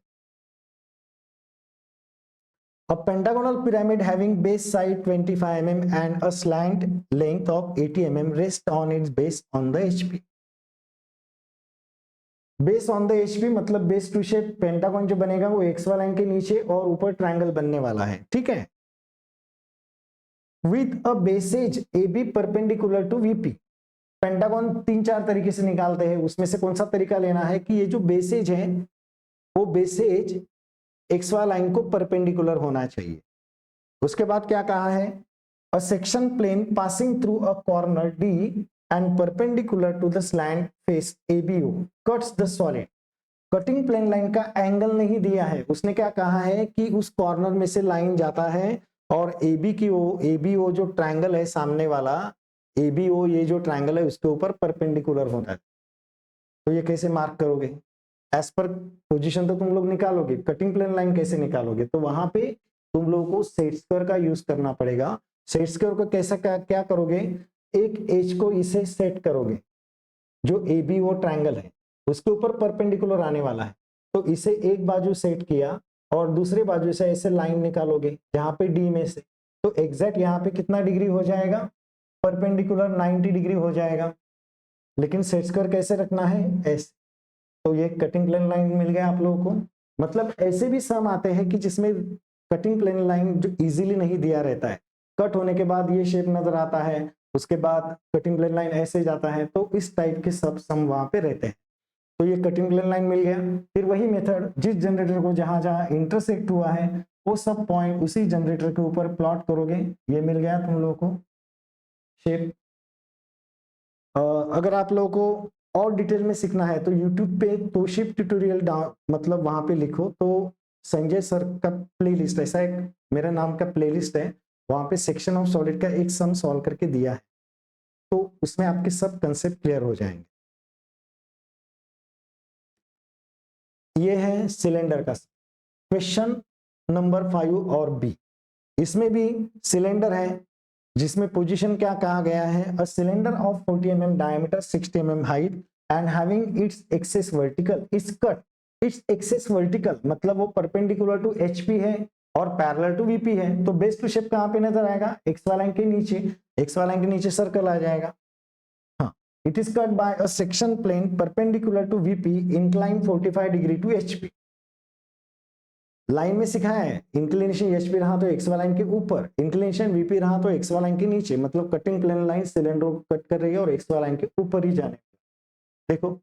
A pentagonal pyramid having base side 25 mm and a slant length of 80 mm rests on its base on the HP. Base on the HP मतलब base to shape pentagon जो बनेगा वो x Y line के नीचे और ऊपर triangle बनने वाला है, ठीक है। With a base edge A B perpendicular to VP. Pentagon 3-4 तरीके से निकालते हैं, उसमें से कौन सा तरीका लेना है कि ये जो बेस एज है वो base edge X Y line को परपेंडिकुलर होना चाहिए। उसके बाद क्या कहा है, a section plane passing through a corner D and perpendicular to the slant face ABO cuts the solid. Cutting plane line का एंगल नहीं दिया है, उसने क्या कहा है कि उस कॉर्नर में से लाइन जाता है और एबीओ जो ट्रायंगल है सामने वाला, एबीओ ये जो ट्रायंगल है उसके ऊपर परपेंडिकुलर होता है। तो ये कैसे मार्क करोगे, एज पर पोजीशन तो तुम लोग निकालोगे, कटिंग प्लेन लाइन कैसे निकालोगे, तो वहां पे तुम लोगों को सेट स्क्वायर का यूज करना पड़ेगा। सेट स्क्वायर को कैसा क्या करोगे, एक एज को इसे सेट करोगे, जो एबीओ ट्रायंगल है उसके ऊपर परपेंडिकुलर आने वाला है, तो इसे एक बाजू सेट किया और दूसरे बाजू से ऐसे लाइन निकालोगे जहां पे डी में से, तो एग्जैक्ट यहाँ पे कितना डिग्री हो जाएगा, परपेंडिकुलर 90 डिग्री हो जाएगा। लेकिन सेट स्क्वायर कैसे रखना है, ऐसे। तो ये कटिंग प्लेन लाइन मिल गया आप लोगों को। मतलब ऐसे भी सम आते हैं कि जिसमें कटिंग प्लेन लाइन जो इजीली नहीं दिया रहता है, कट होने के बाद ये शेप नजर आता है, उसके बाद कटिंग प्लेन लाइन ऐसे जाता है, तो इस टाइप के सब सम वहां पे रहते हैं। तो ये कटिंग प्लेन लाइन मिल गया। फिर वही मेथड, जिस जनरेटर को जहां जहां इंटरसेक्ट हुआ है वो सब पॉइंट उसी जनरेटर के ऊपर प्लॉट करोगे, ये मिल गया तुम लोगों को शेप। अगर आप लोगों को और डिटेल में सीखना है तो यूट्यूब पे तोशिप ट्यूटोरियल मतलब वहां पे लिखो तो संजय सर का प्लेलिस्ट, ऐसा एक मेरा नाम का प्लेलिस्ट है, वहां पे सेक्शन ऑफ सॉलिड का एक सम सॉल्व करके दिया है, तो उसमें आपके सब कंसेप्ट क्लियर हो जाएंगे। ये है सिलेंडर का क्वेश्चन नंबर 5 और बी। इसमें भी सिलेंडर है जिसमें पोजीशन क्या कहा गया है, a cylinder of 40 mm diameter 60 mm height and having its axis vertical is cut. Its axis vertical मतलब वो परपेंडिकुलर टू एचपी है और पैरेलल टू वीपी है, तो बेस टू शेप कहां पे नजर आएगा, एक्स वाई लाइन के नीचे, एक्स वाई लाइन के नीचे सर्कल आ जाएगा। हाँ, it is cut by a section plane perpendicular to VP incline 45 degree to HP. Line में सिखाया है इंक्लिनेशन एचपी रहा तो एक्स वाई लाइन के ऊपर, इंक्लिनेशन वीपी रहा तो एक्स वाई लाइन के नीचे, मतलब कटिंग प्लेन लाइन सिलेंडर को कट कर रही है और एक्स वाई लाइन के ऊपर ही जाने। देखो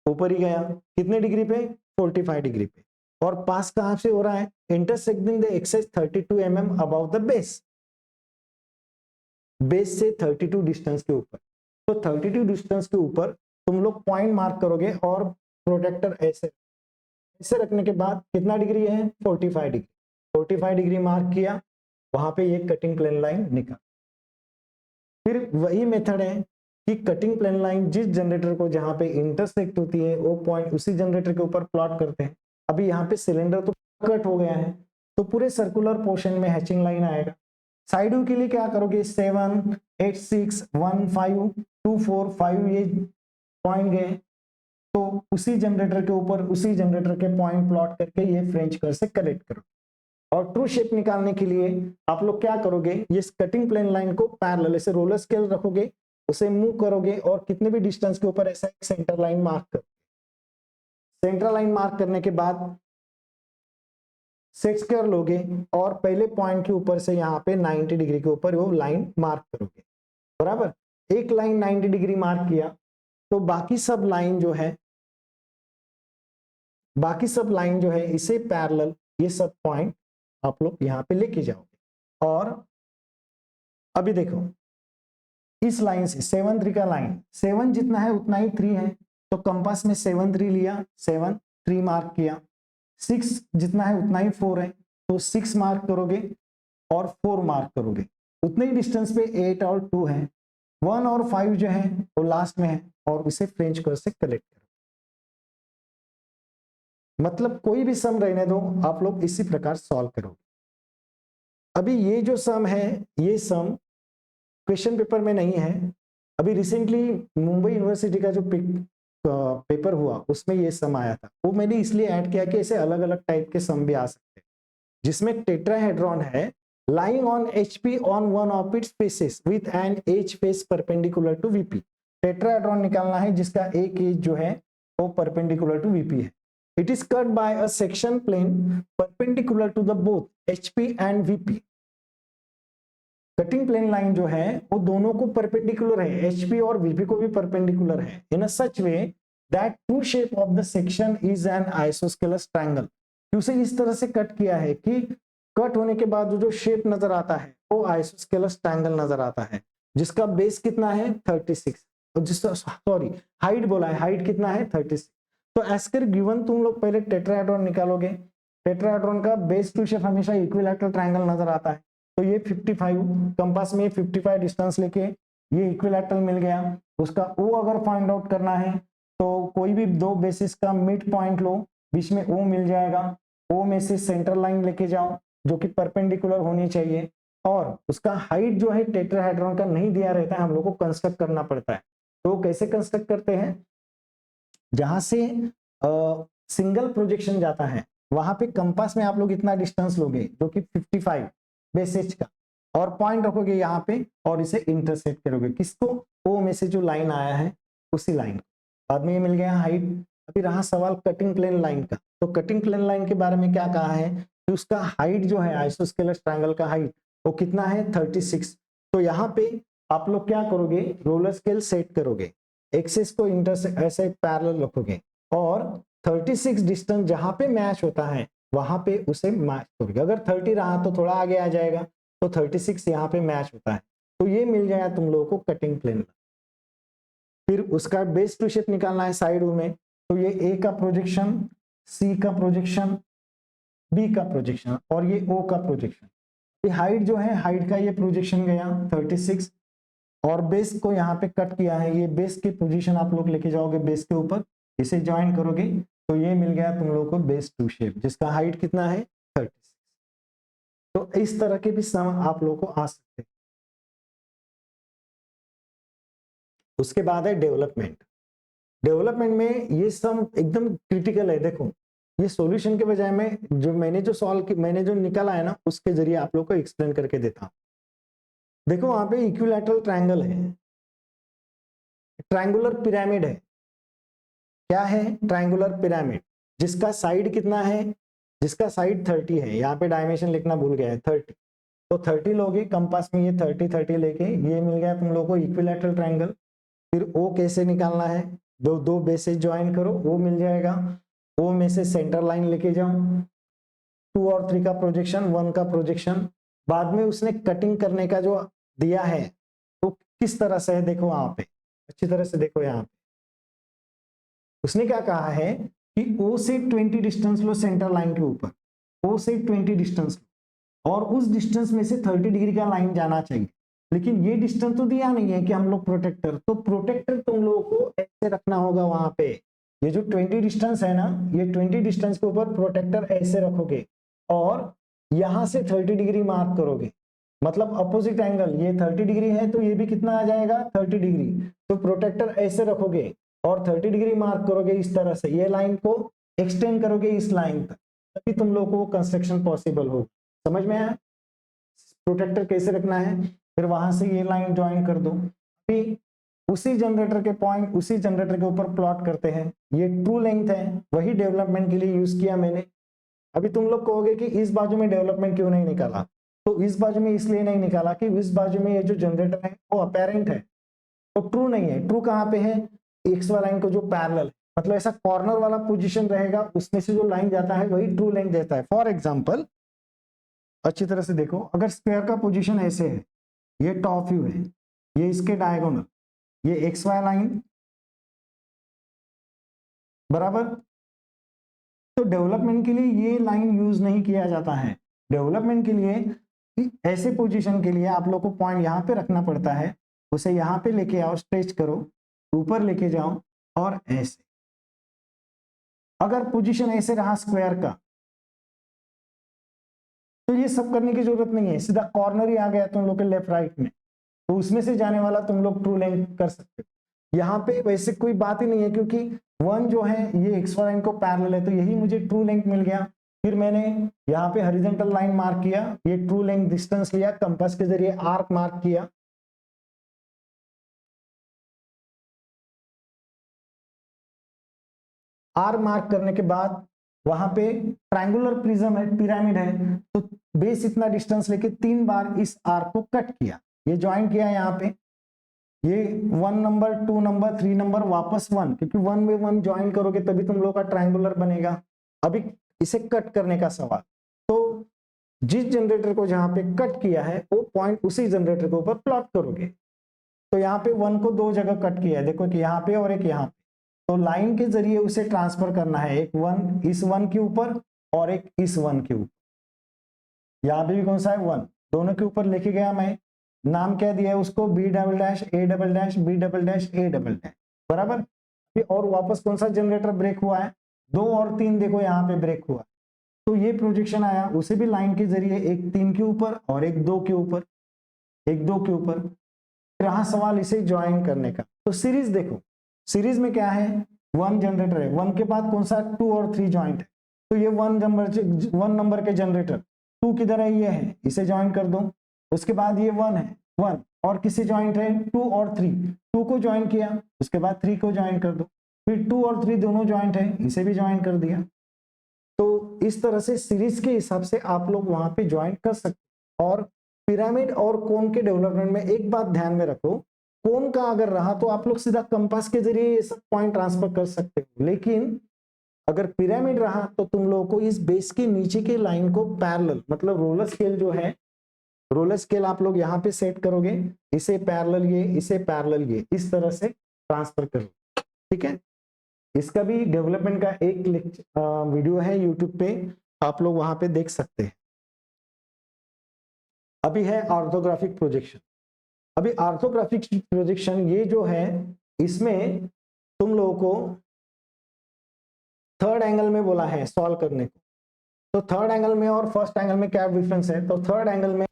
ऊपर ही गया, कितने डिग्री पे, 45 डिग्री पे, और पास कहां से हो रहा है, intersecting the axis 32 mm above the base, base से 32 डिस्टेंस के ऊपर। तो 32 डिस्टेंस के ऊपर तुम लोग पॉइंट मार्क करोगे और प्रोटेक्टर ऐसे ऐसे रखने के बाद कितना डिग्री है, 45 डिग्री, 45 डिग्री मार्क किया, वहां पे ये कटिंग प्लेन लाइन निकाल। फिर वही मेथड है कि कटिंग प्लेन लाइन जिस जनरेटर को जहां पे इंटरसेक्ट होती है वो पॉइंट उसी जनरेटर के ऊपर प्लॉट करते हैं। अभी यहाँ पे सिलेंडर तो कट हो गया है, तो पूरे सर्कुलर पोर्शन में हैचिंग लाइन आएगा। साइड व्यू के लिए क्या करोगे, 7 8 6 1 5 2 4 5 ये पॉइंट गए, तो उसी जनरेटर के ऊपर उसी जनरेटर के पॉइंट प्लॉट करके ये फ्रेंच कर्व से कनेक्ट करो। और ट्रू शेप निकालने के लिए आप लोग क्या करोगे, ये कटिंग प्लेन लाइन को पैरेलल ऐसे रोलर स्केल रखोगे, उसे मूव करोगे और कितने भी डिस्टेंस के ऊपर ऐसा एक सेंटर लाइन मार्क करो। सेंटर लाइन मार्क करने के बाद सेट स्क्वायर लोगे और पहले पॉइंट के ऊपर से यहाँ पे 90 डिग्री के ऊपर वो लाइन मार्क करोगे, बराबर। एक लाइन 90 डिग्री मार्क किया तो बाकी सब लाइन जो है, इसे पैरेलल ये सब पॉइंट आप लोग यहाँ पे लेके जाओगे। और अभी देखो इस लाइन से 7 3 का लाइन, 7 जितना है उतना ही 3 है, तो कंपास में 7 3 लिया, 7 3 मार्क किया। 6 जितना है उतना ही 4 है, तो 6 मार्क करोगे और 4 मार्क करोगे, उतने ही डिस्टेंस पे 8 और 2 है, 1 और 5 जो है वो लास्ट में है और उसे फ्रेंच कर्व से कलेक्ट करो। मतलब कोई भी सम रहने दो, आप लोग इसी प्रकार सॉल्व करोगे। अभी ये जो सम है, ये सम क्वेश्चन पेपर में नहीं है, अभी रिसेंटली मुंबई यूनिवर्सिटी का जो पेपर हुआ उसमें ये सम आया था, वो मैंने इसलिए ऐड किया कि ऐसे अलग अलग टाइप के सम भी आ सकते हैं, जिसमें टेट्राहेड्रॉन है lying on HP on one of its faces with an edge face perpendicular to VP। Tetrahedron निकालना है जिसका एक एज जो है वो परपेंडिकुलर टू VP है। It is cut by a section plane perpendicular to the both HP and VP। Cutting plane line जो है वो दोनों को परपेंडिकुलर है, एचपी और वीपी को भी परपेंडिकुलर है, in a such way that true shape of the section is an isosceles triangle. उसे इस तरह से कट किया है कि कट होने के बाद जो शेप नजर आता है वो आइसोस्केलस ट्रायंगल नजर आता है, जिसका बेस कितना है 36, और जिसका सॉरी हाइट बोला है, हाइट कितना है 36। तो एस्कर गिवन तुम लोग पहले टेट्राहेड्रॉन निकालोगे, टेट्राहेड्रॉन का बेस टू शेप हमेशा इक्विलैटरल ट्रायंगल नजर आता है, तो ये 55 कंपास में 55 डिस्टेंस लेके ये इक्विलैटरल मिल गया। उसका ओ अगर फाइंड आउट करना है तो कोई भी दो बेसिस का मिड पॉइंट लो, बीच में ओ मिल जाएगा, ओ में से सेंटर लाइन लेके जाओ जो कि परपेंडिकुलर होनी चाहिए, और उसका हाइट जो है टेट्राहेड्रॉन का नहीं दिया रहता है, हम लोग को कंस्ट्रक्ट करना पड़ता है। तो कैसे कंस्ट्रक्ट करते हैं, जहां से सिंगल प्रोजेक्शन जाता है वहां पे कंपास में आप लोग इतना डिस्टेंस लोगे जो कि 55 बेसिस का, और पॉइंट रखोगे यहाँ पे और इसे इंटरसेक्ट करोगे, किसको, ओ में से जो लाइन आया है उसी लाइन को। बाद में ये मिल गया हाइट। अभी रहा सवाल कटिंग प्लेन लाइन का, तो कटिंग प्लेन लाइन के बारे में क्या कहा है कि उसका हाइट जो है आइसोस्केलस ट्रायंगल का हाइट वो कितना है 36। तो यहाँ पे आप लोग क्या करोगे, रोलर स्केल सेट करोगे, एक्सिस को इंटरसेक्ट ऐसे पैरेलल रखोगे और 36 डिस्टेंस जहां पे मैच होता है वहां पे उसे मैच करोगे। अगर 30 रहा तो थोड़ा आगे आ जाएगा, तो 36 यहाँ पे मैच होता है, तो ये मिल जाएगा तुम लोगों को कटिंग प्लेन। फिर उसका बेस टू शेप निकालना है साइड व्यू में, तो ये ए का प्रोजेक्शन, सी का प्रोजेक्शन, बी का प्रोजेक्शन और ये ओ का प्रोजेक्शन। ये हाइट जो है, हाइट का ये प्रोजेक्शन गया 36 और बेस को यहाँ पे कट किया है, ये बेस की पोजीशन आप लोग लेके जाओगे बेस के ऊपर, इसे ज्वाइन करोगे तो ये मिल गया तुम लोगों को बेस टू शेप जिसका हाइट कितना है 36। तो इस तरह के भी सम आप लोगों को आ सकते हैं। उसके बाद है डेवलपमेंट। डेवलपमेंट में ये सम एकदम क्रिटिकल है। देखो ये सॉल्यूशन के बजाय में जो मैंने जो निकाला है ना उसके जरिए आप लोग को एक्सप्लेन करके देता हूं। देखो वहां पे इक्विलैटरल ट्रायंगल है, ट्रायंगुलर पिरामिड है, क्या है ट्रायंगुलर पिरामिड, जिसका साइड कितना है, जिसका साइड 30 है, यहाँ पे डायमेंशन लिखना भूल गया है 30, तो 30 लोगे कंपास में, ये 30 लेके ये मिल गया तुम लोगों को इक्विलैटरल ट्रायंगल। फिर ओ कैसे निकालना है, दो दो बेसेस ज्वाइन करो, वो मिल जाएगा, ओ में से सेंटर लाइन लेके जाओ, 2 और 3 का प्रोजेक्शन, 1 का प्रोजेक्शन। बाद में उसने कटिंग करने का जो दिया है वो किस तरह से है, देखो वहां पे अच्छी तरह से देखो, यहाँ पे उसने क्या कहा है कि ओ से 20 डिस्टेंस लो सेंटर लाइन के ऊपर, ओ से 20 डिस्टेंस लो और उस डिस्टेंस में से 30 डिग्री का लाइन जाना चाहिए। लेकिन ये डिस्टेंस तो दिया नहीं है कि हम लोग प्रोटेक्टर, तो प्रोटेक्टर तुम लोगों को ऐसे रखना होगा वहां पे, ये जो 20 डिस्टेंस है ना, ये 20 डिस्टेंस के ऊपर प्रोटेक्टर ऐसे रखोगे और यहां से 30 डिग्री मार्क करोगे, मतलब अपोजिट एंगल, ये 30 डिग्री है तो ये भी कितना आ जाएगा 30 डिग्री, तो प्रोटेक्टर ऐसे रखोगे और 30 डिग्री मार्क करोगे इस तरह से, ये लाइन को एक्सटेंड करोगे इस लाइन तक, तभी तुम लोगों को कंस्ट्रक्शन पॉसिबल हो। समझ में आया प्रोटेक्टर कैसे रखना है। फिर वहां से ये लाइन ज्वाइन कर दो, फिर उसी जनरेटर के पॉइंट उसी जनरेटर के ऊपर प्लॉट करते हैं, ये ट्रू लेंथ है, वही डेवलपमेंट के लिए यूज किया मैंने। अभी तुम लोग कहोगे कि इस बाजू में डेवलपमेंट क्यों नहीं निकाला, तो इस बाजू में इसलिए नहीं निकाला कि इस बाजू में ये जो जनरेटर है वो अपेरेंट है, वो ट्रू नहीं है। ट्रू कहाँ पे है, एक्स वाला लाइन को जो पैरेलल है, मतलब ऐसा कॉर्नर वाला पोजीशन रहेगा उसमें से जो लाइन जाता है वही ट्रू लेंथ देता है। फॉर एग्जांपल अच्छी तरह से देखो, अगर स्क्वायर का पोजीशन ऐसे है, ये टॉप व्यू है, ये इसके डायगोनल, ये एक्स वाई लाइन बराबर, तो डेवलपमेंट के लिए ये लाइन यूज नहीं किया जाता है। डेवलपमेंट के लिए ऐसे पोजीशन के लिए आप लोग को पॉइंट यहाँ पे रखना पड़ता है, उसे यहाँ पे लेके आओ, स्ट्रेच करो, ऊपर लेके जाओ और ऐसे। अगर पोजीशन ऐसे रहा स्क्वायर का तो ये सब करने की जरूरत नहीं है, सीधा कॉर्नर ही आ गया तुम लोग के लेफ्ट राइट में, तो उसमें से जाने वाला तुम लोग ट्रू लेंथ कर सकते हो। यहाँ पे वैसे कोई बात ही नहीं है क्योंकि 1 जो है ये एक्स वाई लाइन को पैरेलल है, तो यही मुझे ट्रू लेंथ मिल गया। फिर मैंने यहाँ पे हॉरिजॉन्टल लाइन मार्क किया, ये ट्रू लेंथ डिस्टेंस लिया, कंपास के जरिए आर्क मार्क किया, आर मार्क करने के बाद वहां पे ट्रायंगुलर प्रिज्म है, पिरामिड है, तो बेस इतना डिस्टेंस लेके 3 बार इस आर्क को कट किया, ये ज्वाइन किया यहाँ पे, ये 1 नंबर 2 नंबर 3 नंबर वापस 1, क्योंकि 1 में 1 ज्वाइन करोगे तभी तुम लोग का ट्रायंगुलर बनेगा। अभी इसे कट करने का सवाल, तो जिस जनरेटर को जहां पे कट किया है वो पॉइंट उसी जनरेटर के ऊपर प्लॉट करोगे। तो यहाँ पे 1 को 2 जगह कट किया है, देखो कि यहाँ पे और एक यहाँ पे, तो लाइन के जरिए उसे ट्रांसफर करना है, एक 1 इस 1 के ऊपर और एक इस 1 के ऊपर। यहाँ पे भी कौन सा है 1, दोनों के ऊपर लेके गया मैं, नाम क्या दिया है उसको, B double dash A double dash B double dash A double dash, बराबर। और वापस कौन सा जनरेटर ब्रेक हुआ है, 2 और 3, देखो यहाँ पे ब्रेक हुआ, तो ये प्रोजेक्शन आया, उसे भी लाइन के जरिए एक 3 के ऊपर और एक 2 के ऊपर, एक 2 के ऊपर। रहा सवाल इसे ज्वाइन करने का, तो सीरीज देखो, सीरीज में क्या है, 1 जनरेटर है, 1 के बाद कौन सा 2 और 3 ज्वाइंट है, तो ये 1 नंबर के जनरेटर, 2 किधर है, ये है, इसे ज्वाइन कर दो। उसके बाद ये 1 है, 1 और किसी ज्वाइंट है 2 और 3, 2 को ज्वाइन किया, उसके बाद 3 को ज्वाइन कर दो, फिर 2 और 3 दोनों ज्वाइंट है, इसे भी ज्वाइन कर दिया। तो इस तरह से सीरीज के हिसाब से आप लोग वहां पे ज्वाइन कर सकते। और पिरामिड और कोन के डेवलपमेंट में एक बात ध्यान में रखो, कोन का अगर रहा तो आप लोग सीधा कंपास के जरिए ये सब पॉइंट ट्रांसफर कर सकते हो, लेकिन अगर पिरामिड रहा तो तुम लोगों को इस बेस के नीचे के लाइन को पैरेलल, मतलब रोलर स्केल जो है, रोलर स्केल आप लोग यहाँ पे सेट करोगे, इसे पैरेलल ये, इसे पैरेलल ये, इस तरह से ट्रांसफर करो, ठीक है। इसका भी डेवलपमेंट का एक वीडियो है यूट्यूब पे, आप लोग वहां पे देख सकते हैं। अभी है ऑर्थोग्राफिक प्रोजेक्शन। अभी ऑर्थोग्राफिक प्रोजेक्शन ये जो है, इसमें तुम लोगों को थर्ड एंगल में बोला है सॉल्व करने को। तो थर्ड एंगल में और फर्स्ट एंगल में क्या डिफरेंस है, तो थर्ड एंगल में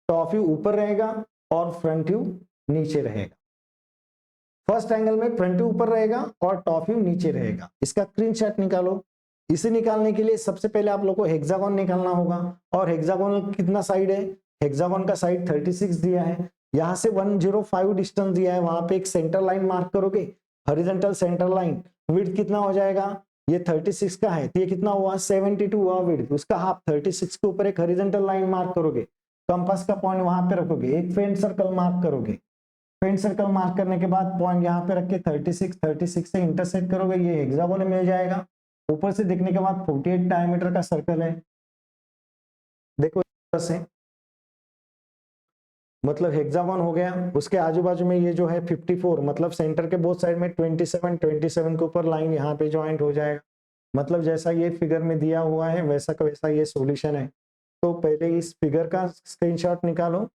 टॉप व्यू ऊपर रहेगा और फ्रंट व्यू नीचे रहेगा। फर्स्ट एंगल में फ्रंट व्यू ऊपर रहेगा और टॉप व्यू नीचे रहेगा। इसका स्क्रीनशॉट निकालो। इसे निकालने के लिए सबसे पहले आप लोग को हेक्सागोन निकालना होगा, और हेक्सागोन कितना साइड है, हेक्सागोन का साइड 36 दिया है, यहाँ से 105 डिस्टेंस दिया है, वहां पे एक सेंटर लाइन मार्क करोगे, हॉरिजॉन्टल सेंटर लाइन, विड्थ कितना हो जाएगा, ये 36 का है, तो ये कितना हुआ 72 हुआ विड्थ, उसका हाफ 36 के ऊपर एक हॉरिजॉन्टल लाइन मार्क करोगे, कंपास का पॉइंट वहां पे रखोगे, एक फेंट सर्कल मार्क करोगे, फेंट सर्कल मार्क करने के बाद पॉइंट यहाँ पे रख के 36 से इंटरसेक्ट करोगे, ये हेक्सागोन मिल जाएगा। ऊपर से देखने के बाद 48 डायमीटर का सर्कल है, देखो से मतलब हेक्सागोन हो गया। उसके आजू बाजू में ये जो है 54, मतलब सेंटर के बोथ साइड में 27 के ऊपर लाइन यहाँ पे ज्वाइंट हो जाएगा। मतलब जैसा ये फिगर में दिया हुआ है वैसा का वैसा ये सॉल्यूशन है। तो पहले इस फिगर का स्क्रीनशॉट निकालो,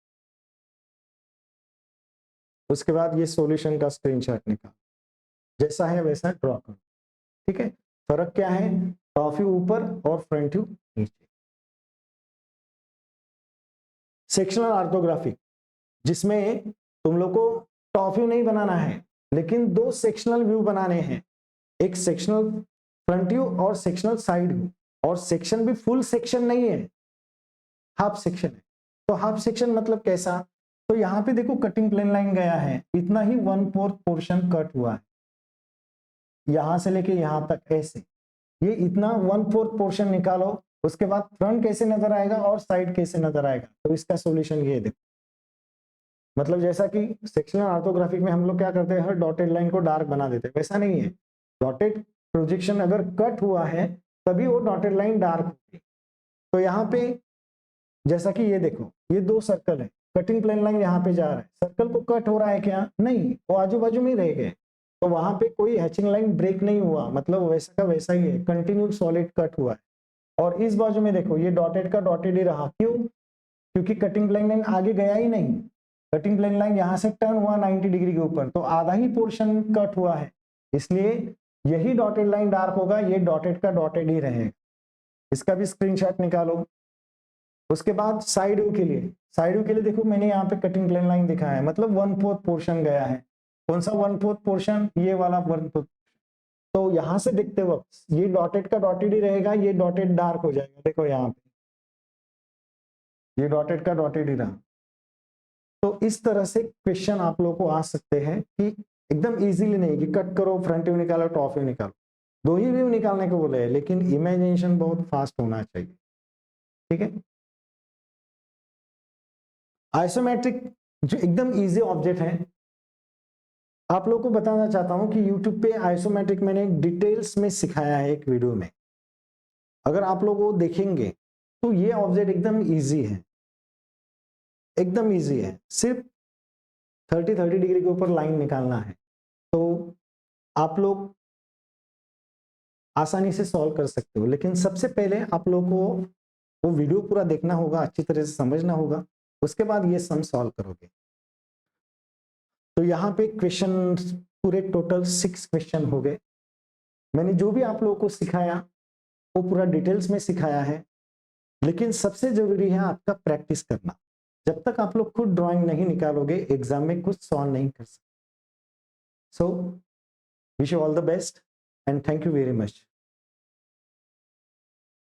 उसके बाद ये सॉल्यूशन का स्क्रीनशॉट निकालो, जैसा है वैसा ड्रॉ करो, ठीक है। फर्क क्या है, टॉप व्यू ऊपर और फ्रंट व्यू नीचे। सेक्शनल ऑर्थोग्राफिक, जिसमें तुम लोग को टॉप व्यू नहीं बनाना है, लेकिन 2 सेक्शनल व्यू बनाने हैं, एक सेक्शनल फ्रंट व्यू और सेक्शनल साइड व्यू, और सेक्शन भी फुल सेक्शन नहीं है, हाफ सेक्शन है। तो हाफ सेक्शन मतलब कैसा, तो यहाँ पे देखो कटिंग प्लेन लाइन गया है, इतना ही 1/4 पोर्शन कट हुआ है, यहां से लेके यहां तक ऐसे, ये इतना 1/4 पोर्शन निकालो, उसके बाद फ्रंट कैसे नजर आएगा और साइड कैसे नजर आएगा, तो इसका सॉल्यूशन ये देखो। मतलब जैसा कि सेक्शनल ऑर्थोग्राफिक में हम लोग क्या करते हैं, हर डॉटेड लाइन को डार्क बना देते हैं, वैसा नहीं है। डॉटेड प्रोजेक्शन अगर कट हुआ है तभी वो डॉटेड लाइन डार्क होगी। तो यहाँ पे जैसा कि ये देखो, ये 2 सर्कल है, कटिंग प्लेन लाइन यहाँ पे जा रहा है, सर्कल को कट हो रहा है क्या, नहीं, वो आजू बाजू में रह गए, तो वहां पे कोई हैचिंग लाइन ब्रेक नहीं हुआ, मतलब वैसा का वैसा ही है, कंटिन्यू सॉलिड कट हुआ है। और इस बाजू में देखो, ये डॉटेड का डॉटेड ही रहा, क्यों, क्योंकि कटिंग प्लेन लाइन आगे गया ही नहीं, कटिंग प्लेन लाइन यहाँ से टर्न हुआ 90 डिग्री के ऊपर, तो आधा ही पोर्शन कट हुआ है, इसलिए यही डॉटेड लाइन डार्क होगा, ये डॉटेड का डॉटेड ही रहेगा। इसका भी स्क्रीनशॉट निकालो। उसके बाद साइड व्यू के लिए, साइड व्यू के लिए देखो मैंने यहाँ पे कटिंग प्लेन लाइन दिखाया है, मतलब 1/4 पोर्शन गया है, कौन सा 1/4 पोर्शन, ये वाला 1/4। तो यहां से देखते वक्त ये डॉटेड का डॉटेड ही रहेगा, ये डॉटेड डार्क हो जाएगा, देखो यहाँ पे ये डॉटेड का डॉटेड ही रहा। तो इस तरह से क्वेश्चन आप लोग को आ सकते हैं कि एकदम इजीली नहीं कि कट करो, फ्रंट व्यू निकालो, टॉप व्यू निकालो, 2 ही व्यू निकालने को बोले हैं, लेकिन इमेजिनेशन बहुत फास्ट होना चाहिए, ठीक है। आइसोमेट्रिक जो एकदम इजी ऑब्जेक्ट है, आप लोगों को बताना चाहता हूं कि YouTube पे आइसोमेट्रिक मैंने एक डिटेल्स में सिखाया है एक वीडियो में। अगर आप लोग वो देखेंगे तो ये ऑब्जेक्ट एकदम इजी है, एकदम इजी है। सिर्फ 30 डिग्री के ऊपर लाइन निकालना है तो आप लोग आसानी से सॉल्व कर सकते हो। लेकिन सबसे पहले आप लोग को वो वीडियो पूरा देखना होगा, अच्छी तरह से समझना होगा, उसके बाद ये सम सॉल्व करोगे। तो यहाँ पे क्वेश्चन पूरे टोटल 6 क्वेश्चन हो गए। मैंने जो भी आप लोगों को सिखाया वो पूरा डिटेल्स में सिखाया है, लेकिन सबसे जरूरी है आपका प्रैक्टिस करना। जब तक आप लोग खुद ड्राइंग नहीं निकालोगे एग्जाम में कुछ सॉल्व नहीं कर सकते। So wish you all the best and thank you very much.